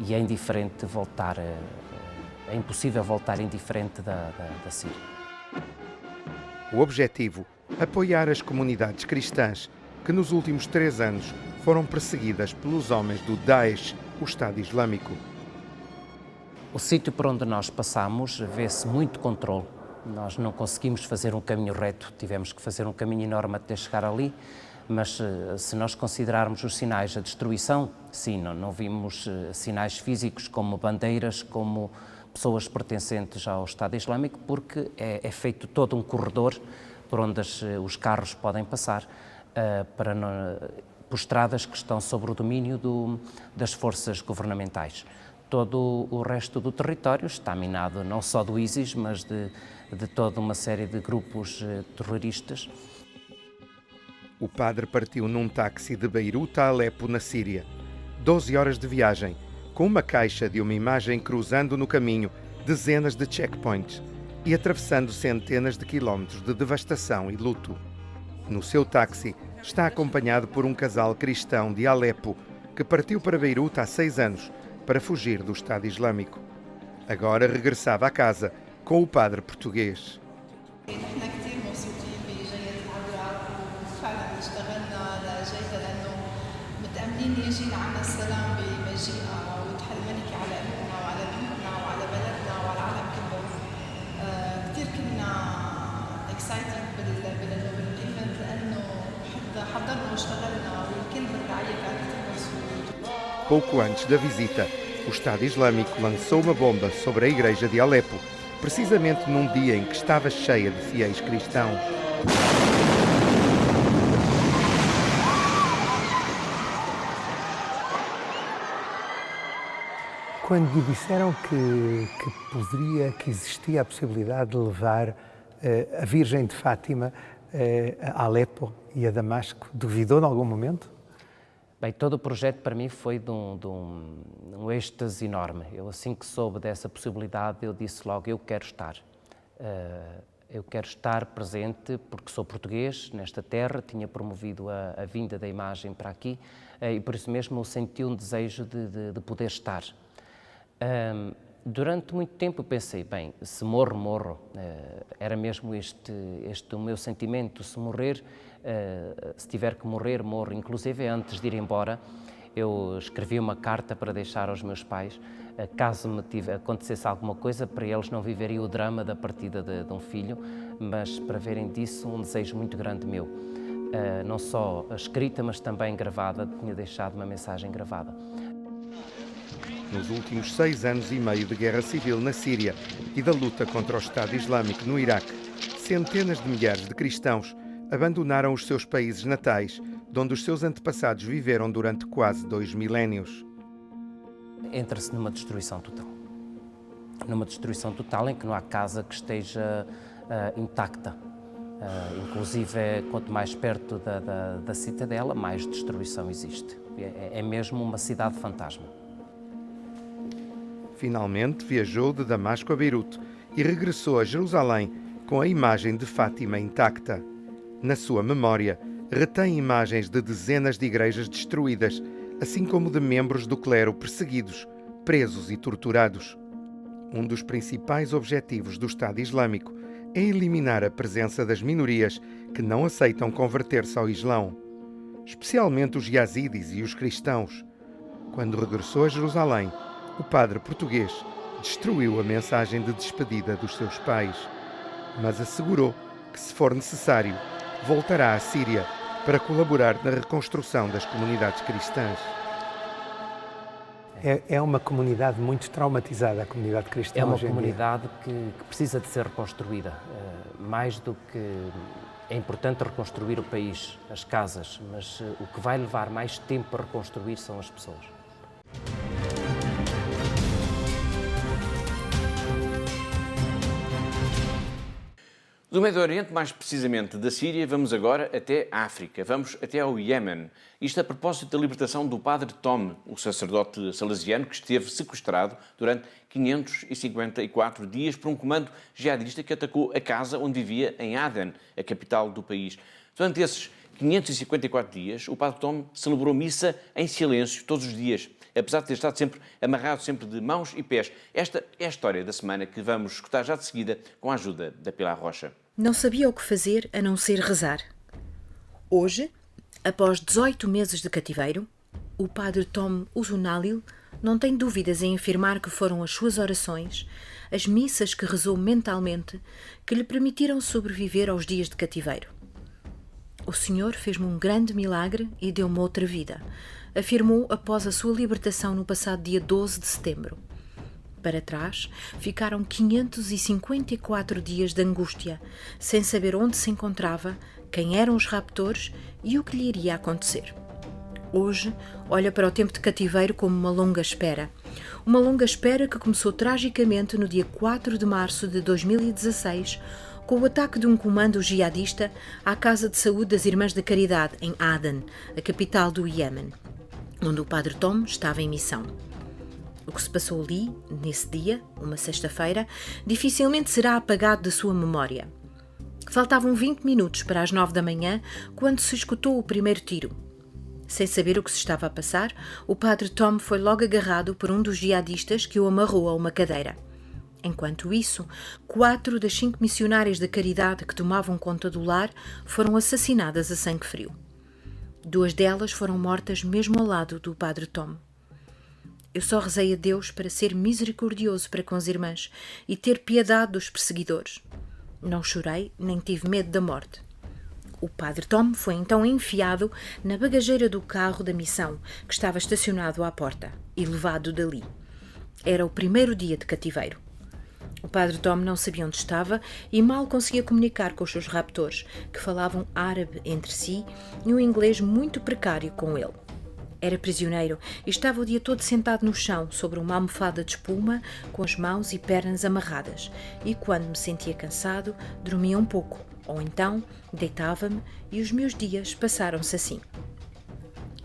E é indiferente voltar, é impossível voltar indiferente da Síria. O objetivo: apoiar as comunidades cristãs que nos últimos 3 anos foram perseguidas pelos homens do Daesh, o Estado Islâmico. O sítio por onde nós passamos vê-se muito controle. Nós não conseguimos fazer um caminho reto, tivemos que fazer um caminho enorme até chegar ali, mas se nós considerarmos os sinais da destruição, sim, não vimos sinais físicos como bandeiras, como pessoas pertencentes ao Estado Islâmico, porque é feito todo um corredor por onde os carros podem passar por estradas que estão sob o domínio das forças governamentais. Todo o resto do território está minado não só do ISIS, mas de toda uma série de grupos terroristas. O padre partiu num táxi de Beirute a Alepo, na Síria. 12 horas de viagem, com uma caixa de uma imagem cruzando no caminho dezenas de checkpoints e atravessando centenas de quilómetros de devastação e luto. No seu táxi está acompanhado por um casal cristão de Alepo que partiu para Beirute há 6 anos para fugir do Estado Islâmico. Agora regressava à casa com o padre português. Pouco antes da visita, o Estado Islâmico lançou uma bomba sobre a igreja de Alepo, precisamente num dia em que estava cheia de fiéis cristãos. Quando lhe disseram que existia a possibilidade de levar a Virgem de Fátima a Alepo e a Damasco, duvidou em algum momento? Bem, todo o projeto para mim foi de um êxtase enorme. Eu, assim que soube dessa possibilidade, eu disse logo, eu quero estar. Eu quero estar presente porque sou português nesta terra, tinha promovido a vinda da imagem para aqui e por isso mesmo eu senti um desejo de poder estar. Durante muito tempo eu pensei, bem, se morro, morro. Era mesmo este o meu sentimento, se morrer, se tiver que morrer, morro. Inclusive, antes de ir embora, eu escrevi uma carta para deixar aos meus pais, caso acontecesse alguma coisa, para eles não viverem o drama da partida de um filho, mas para verem disso um desejo muito grande meu. Não só escrita, mas também gravada, tinha deixado uma mensagem gravada. Nos últimos 6 anos e meio de guerra civil na Síria e da luta contra o Estado Islâmico no Iraque, centenas de milhares de cristãos abandonaram os seus países natais de onde os seus antepassados viveram durante quase 2 milénios. Entra-se numa destruição total. Numa destruição total em que não há casa que esteja intacta. Inclusive, quanto mais perto da citadela, mais destruição existe. É mesmo uma cidade fantasma. Finalmente viajou de Damasco a Beirute e regressou a Jerusalém com a imagem de Fátima intacta. Na sua memória, retém imagens de dezenas de igrejas destruídas, assim como de membros do clero perseguidos, presos e torturados. Um dos principais objetivos do Estado Islâmico é eliminar a presença das minorias que não aceitam converter-se ao Islão, especialmente os yazidis e os cristãos. Quando regressou a Jerusalém, o padre português destruiu a mensagem de despedida dos seus pais, mas assegurou que, se for necessário, voltará à Síria para colaborar na reconstrução das comunidades cristãs. É uma comunidade muito traumatizada, a comunidade cristã. É uma comunidade que precisa de ser reconstruída. Mais do que é importante reconstruir o país, as casas, mas o que vai levar mais tempo a reconstruir são as pessoas. Do Médio Oriente, mais precisamente da Síria, vamos agora até a África. Vamos até ao Iémen. Isto a propósito da libertação do padre Tom, o sacerdote salesiano que esteve sequestrado durante 554 dias por um comando jihadista que atacou a casa onde vivia em Aden, a capital do país. Durante esses 554 dias, o padre Tom celebrou missa em silêncio todos os dias, apesar de ter estado sempre amarrado, sempre de mãos e pés. Esta é a história da semana que vamos escutar já de seguida com a ajuda da Pilar Rocha. Não sabia o que fazer a não ser rezar. Hoje, após 18 meses de cativeiro, o padre Tom Uzunalil não tem dúvidas em afirmar que foram as suas orações, as missas que rezou mentalmente, que lhe permitiram sobreviver aos dias de cativeiro. O Senhor fez-me um grande milagre e deu-me outra vida, afirmou após a sua libertação no passado dia 12 de setembro. Para trás, ficaram 554 dias de angústia, sem saber onde se encontrava, quem eram os raptores e o que lhe iria acontecer. Hoje, olha para o tempo de cativeiro como uma longa espera. Uma longa espera que começou tragicamente no dia 4 de março de 2016, com o ataque de um comando jihadista à Casa de Saúde das Irmãs da Caridade, em Aden, a capital do Iémen, onde o padre Tom estava em missão. O que se passou ali, nesse dia, uma sexta-feira, dificilmente será apagado da sua memória. Faltavam 20 minutos para as 9 da manhã, quando se escutou o primeiro tiro. Sem saber o que se estava a passar, o padre Tom foi logo agarrado por um dos jihadistas que o amarrou a uma cadeira. Enquanto isso, 4 das 5 missionárias da caridade que tomavam conta do lar foram assassinadas a sangue frio. 2 delas foram mortas mesmo ao lado do padre Tom. Eu só rezei a Deus para ser misericordioso para com as irmãs e ter piedade dos perseguidores. Não chorei, nem tive medo da morte. O padre Tom foi então enfiado na bagageira do carro da missão, que estava estacionado à porta, e levado dali. Era o primeiro dia de cativeiro. O padre Tom não sabia onde estava e mal conseguia comunicar com os seus raptores, que falavam árabe entre si e um inglês muito precário com ele. Era prisioneiro e estava o dia todo sentado no chão, sobre uma almofada de espuma, com as mãos e pernas amarradas, e quando me sentia cansado, dormia um pouco, ou então deitava-me e os meus dias passaram-se assim.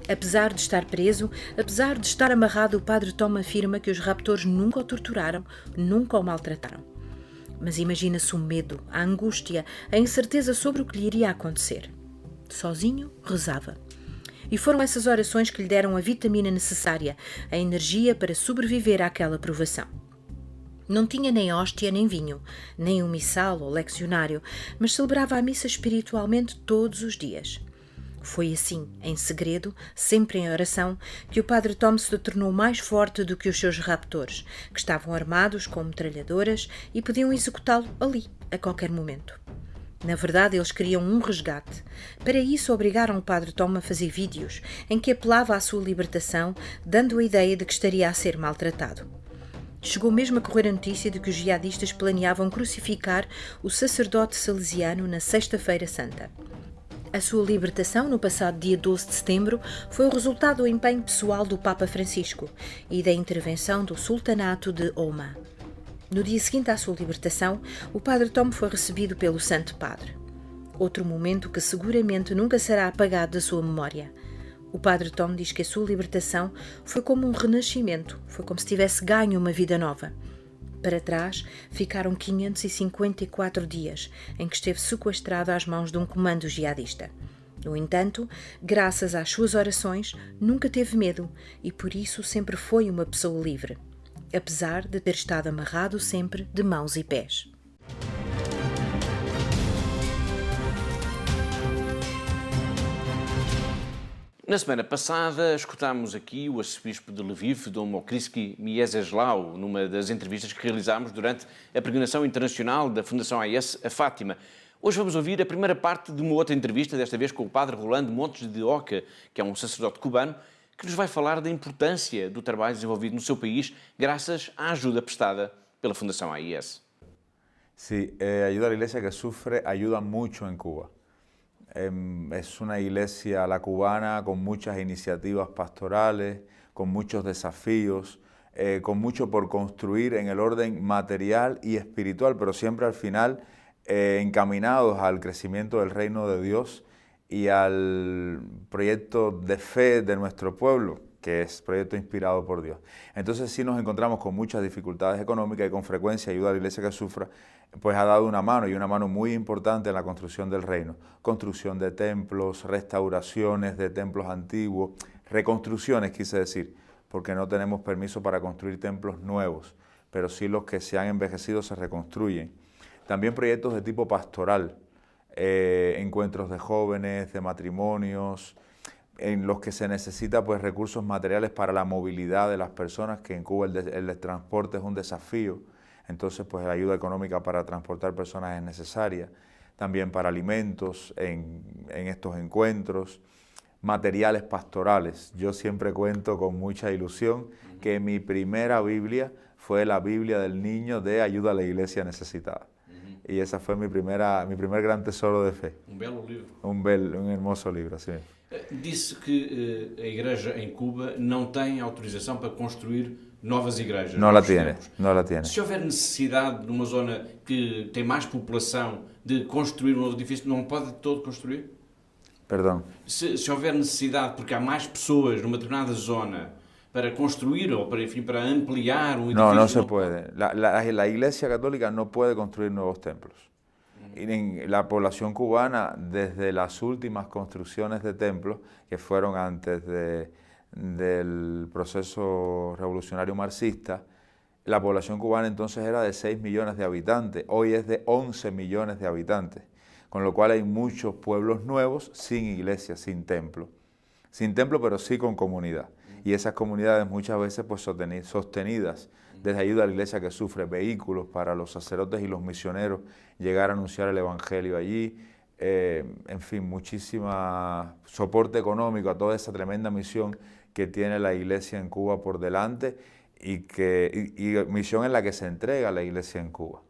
Apesar de estar preso, apesar de estar amarrado, o padre Tom afirma que os raptores nunca o torturaram, nunca o maltrataram. Mas imagina-se o medo, a angústia, a incerteza sobre o que lhe iria acontecer. Sozinho, rezava. E foram essas orações que lhe deram a vitamina necessária, a energia para sobreviver àquela provação. Não tinha nem hóstia nem vinho, nem um missal ou leccionário, mas celebrava a missa espiritualmente todos os dias. Foi assim, em segredo, sempre em oração, que o padre Tom se tornou mais forte do que os seus raptores, que estavam armados com metralhadoras e podiam executá-lo ali, a qualquer momento. Na verdade, eles queriam um resgate. Para isso, obrigaram o padre Tom a fazer vídeos em que apelava à sua libertação, dando a ideia de que estaria a ser maltratado. Chegou mesmo a correr a notícia de que os jihadistas planeavam crucificar o sacerdote salesiano na Sexta-feira Santa. A sua libertação no passado dia 12 de setembro foi o resultado do empenho pessoal do Papa Francisco e da intervenção do Sultanato de Oman. No dia seguinte à sua libertação, o Padre Tom foi recebido pelo Santo Padre. Outro momento que seguramente nunca será apagado da sua memória. O Padre Tom diz que a sua libertação foi como um renascimento, foi como se tivesse ganho uma vida nova. Para trás ficaram 554 dias em que esteve sequestrado às mãos de um comando jihadista. No entanto, graças às suas orações, nunca teve medo e por isso sempre foi uma pessoa livre, apesar de ter estado amarrado sempre de mãos e pés. Na semana passada, escutámos aqui o arcebispo de Lviv, Dom Mokriski Mieczysław, numa das entrevistas que realizámos durante a peregrinação internacional da Fundação AIS a Fátima. Hoje vamos ouvir a primeira parte de uma outra entrevista, desta vez com o padre Rolando Montes de Oca, que é um sacerdote cubano, que nos vai falar da importância do trabalho desenvolvido no seu país, graças à ajuda prestada pela Fundação AIS. Sí, ayuda a la iglesia que sufre ayuda mucho en Cuba. Es una iglesia, la cubana, con muchas iniciativas pastorales, con muchos desafíos, con mucho por construir en el orden material y espiritual, pero siempre al final encaminados al crecimiento del reino de Dios y al proyecto de fe de nuestro pueblo, que es proyecto inspirado por Dios. Entonces sí nos encontramos con muchas dificultades económicas y con frecuencia ayuda a la iglesia que sufra, pues ha dado una mano y una mano muy importante en la construcción del reino. Construcción de templos, restauraciones de templos antiguos, reconstrucciones quise decir, porque no tenemos permiso para construir templos nuevos, pero sí los que se han envejecido se reconstruyen. También proyectos de tipo pastoral, encuentros de jóvenes, de matrimonios, en los que se necesita pues recursos materiales para la movilidad de las personas, que en Cuba el transporte es un desafío, entonces pues la ayuda económica para transportar personas es necesaria, también para alimentos en estos encuentros, materiales pastorales. Yo siempre cuento con mucha ilusión que mi primera Biblia fue la Biblia del niño de Ayuda a la Iglesia Necesitada. Y esa fue mi primer gran tesoro de fe. Um belo livro. Un hermoso libro, sí. Disse que a igreja em Cuba não tem autorização para construir novas igrejas. No la tiene, no la tiene. Se houver necessidade numa zona que tem mais população de construir um novo edifício, não pode todo construir? Perdão. Se houver necessidade, porque há mais pessoas numa determinada zona, para construir o para, enfim, para ampliar un edificio. No se puede. La Iglesia Católica no puede construir nuevos templos. Y en la población cubana, desde las últimas construcciones de templos, que fueron antes del proceso revolucionario marxista, la población cubana entonces era de 6 millones de habitantes, hoy es de 11 millones de habitantes, con lo cual hay muchos pueblos nuevos sin iglesia, sin templo pero sí con comunidad. Y esas comunidades muchas veces pues sostenidas desde ayuda a la iglesia que sufre, vehículos para los sacerdotes y los misioneros llegar a anunciar el evangelio allí, en fin, muchísimo soporte económico a toda esa tremenda misión que tiene la iglesia en Cuba por delante y misión en la que se entrega la iglesia en Cuba.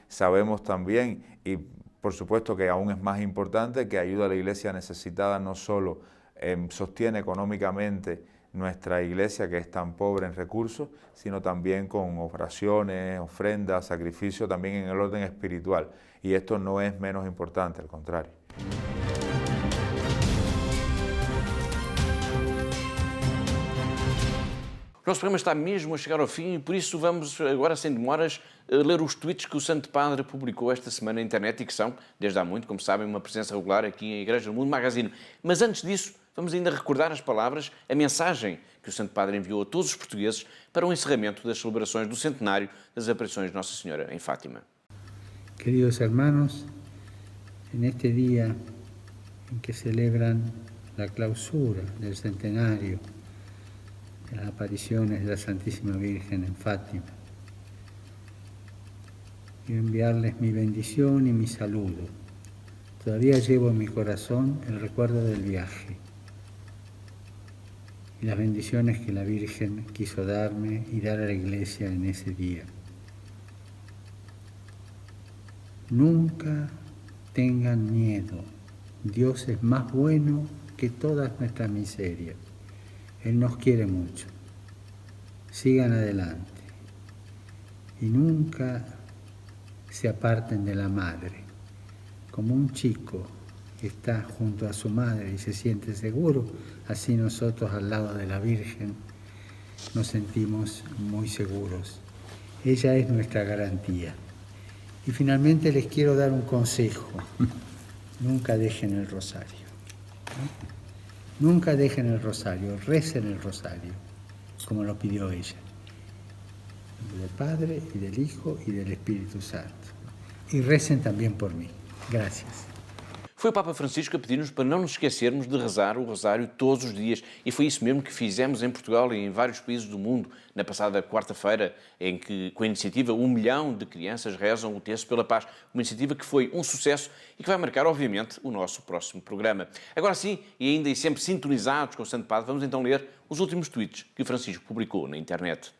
Sabemos también, y por supuesto que aún es más importante, que ayuda a la iglesia necesitada no solo sostiene económicamente nuestra iglesia, que es tan pobre en recursos, sino también con oraciones, ofrendas, sacrificios, también en el orden espiritual. Y esto no es menos importante, al contrario. O nosso programa está mesmo a chegar ao fim e por isso vamos agora, sem demoras, ler os tweets que o Santo Padre publicou esta semana na internet e que são, desde há muito, como sabem, uma presença regular aqui em Igreja do Mundo Magazine. Mas antes disso, vamos ainda recordar as palavras, a mensagem que o Santo Padre enviou a todos os portugueses para o encerramento das celebrações do centenário das aparições de Nossa Senhora em Fátima. Queridos hermanos, en este día en que celebran la clausura del centenario de las apariciones de la Santísima Virgen en Fátima, quiero enviarles mi bendición y mi saludo. Todavía llevo en mi corazón el recuerdo del viaje y las bendiciones que la Virgen quiso darme y dar a la Iglesia en ese día. Nunca tengan miedo Dios es más bueno que todas nuestras miserias. Él nos quiere mucho. Sigan adelante y nunca se aparten de la madre. Como un chico que está junto a su madre y se siente seguro, así nosotros al lado de la Virgen nos sentimos muy seguros. Ella es nuestra garantía. Y finalmente les quiero dar un consejo. Nunca dejen el rosario. Nunca dejen el rosario, recen el rosario, como lo pidió ella. Del Padre y del Hijo y del Espíritu Santo. Y recen también por mí. Gracias. Foi o Papa Francisco a pedir-nos para não nos esquecermos de rezar o rosário todos os dias. E foi isso mesmo que fizemos em Portugal e em vários países do mundo na passada quarta-feira, em que, com a iniciativa 1 milhão de crianças rezam o Terço pela Paz. Uma iniciativa que foi um sucesso e que vai marcar, obviamente, o nosso próximo programa. Agora sim, e ainda e sempre sintonizados com o Santo Padre, vamos então ler os últimos tweets que Francisco publicou na internet.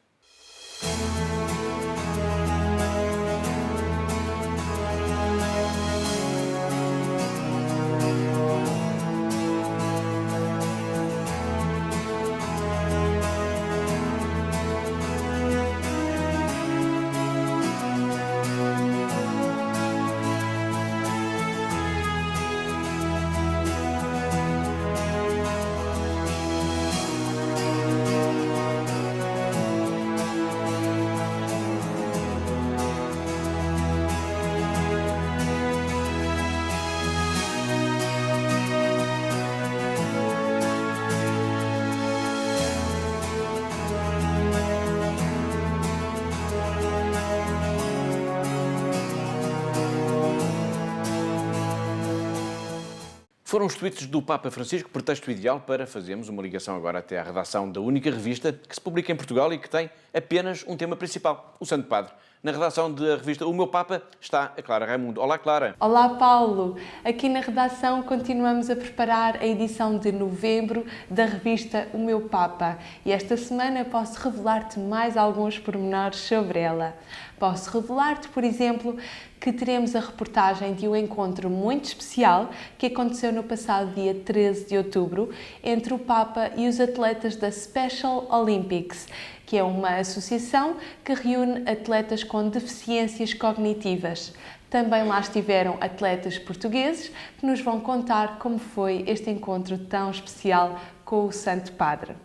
Foram os tweets do Papa Francisco, pretexto ideal para fazermos uma ligação agora até à redação da única revista que se publica em Portugal e que tem apenas um tema principal, o Santo Padre. Na redação da revista O Meu Papa está a Clara Raimundo. Olá, Clara. Olá, Paulo. Aqui na redação continuamos a preparar a edição de novembro da revista O Meu Papa e esta semana posso revelar-te mais alguns pormenores sobre ela. Posso revelar-te, por exemplo, que teremos a reportagem de um encontro muito especial que aconteceu no passado dia 13 de outubro entre o Papa e os atletas da Special Olympics, que é uma associação que reúne atletas com deficiências cognitivas. Também lá estiveram atletas portugueses que nos vão contar como foi este encontro tão especial com o Santo Padre.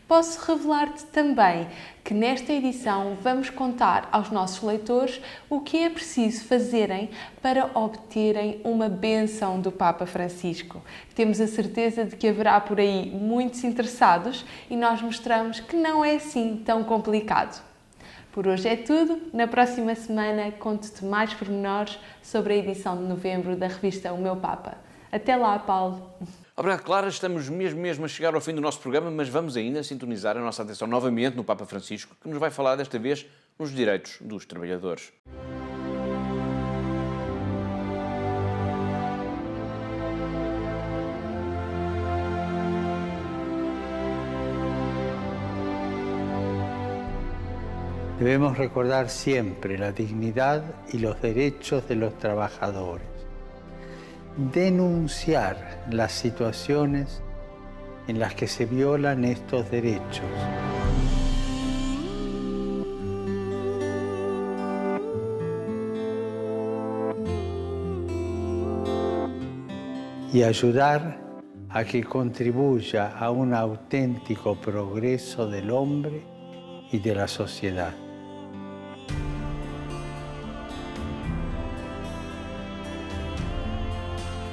Posso revelar-te também que nesta edição vamos contar aos nossos leitores o que é preciso fazerem para obterem uma bênção do Papa Francisco. Temos a certeza de que haverá por aí muitos interessados e nós mostramos que não é assim tão complicado. Por hoje é tudo. Na próxima semana conto-te mais pormenores sobre a edição de novembro da revista O Meu Papa. Até lá, Paulo! Obrigado, Clara. Estamos mesmo a chegar ao fim do nosso programa, mas vamos ainda sintonizar a nossa atenção novamente no Papa Francisco, que nos vai falar desta vez nos direitos dos trabalhadores. Debemos recordar siempre la dignidad y los derechos de los trabajadores. Denunciar las situaciones en las que se violan estos derechos. Y ayudar a que contribuya a un auténtico progreso del hombre y de la sociedad.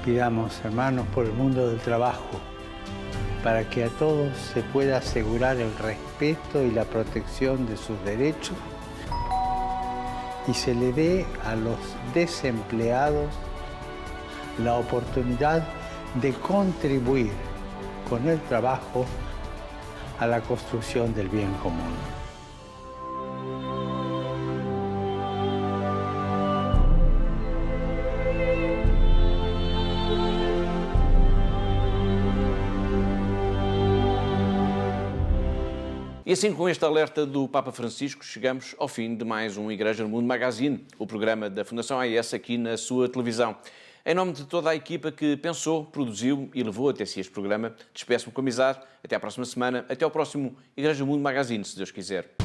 Pidamos, hermanos, por el mundo del trabajo, para que a todos se pueda asegurar el respeto y la protección de sus derechos y se le dé a los desempleados la oportunidad de contribuir con el trabajo a la construcción del bien común. E assim, com este alerta do Papa Francisco, chegamos ao fim de mais um Igreja no Mundo Magazine, o programa da Fundação AES aqui na sua televisão. Em nome de toda a equipa que pensou, produziu e levou até si este programa, despeço-me com amizade. Até à próxima semana. Até ao próximo Igreja Mundo Magazine, se Deus quiser.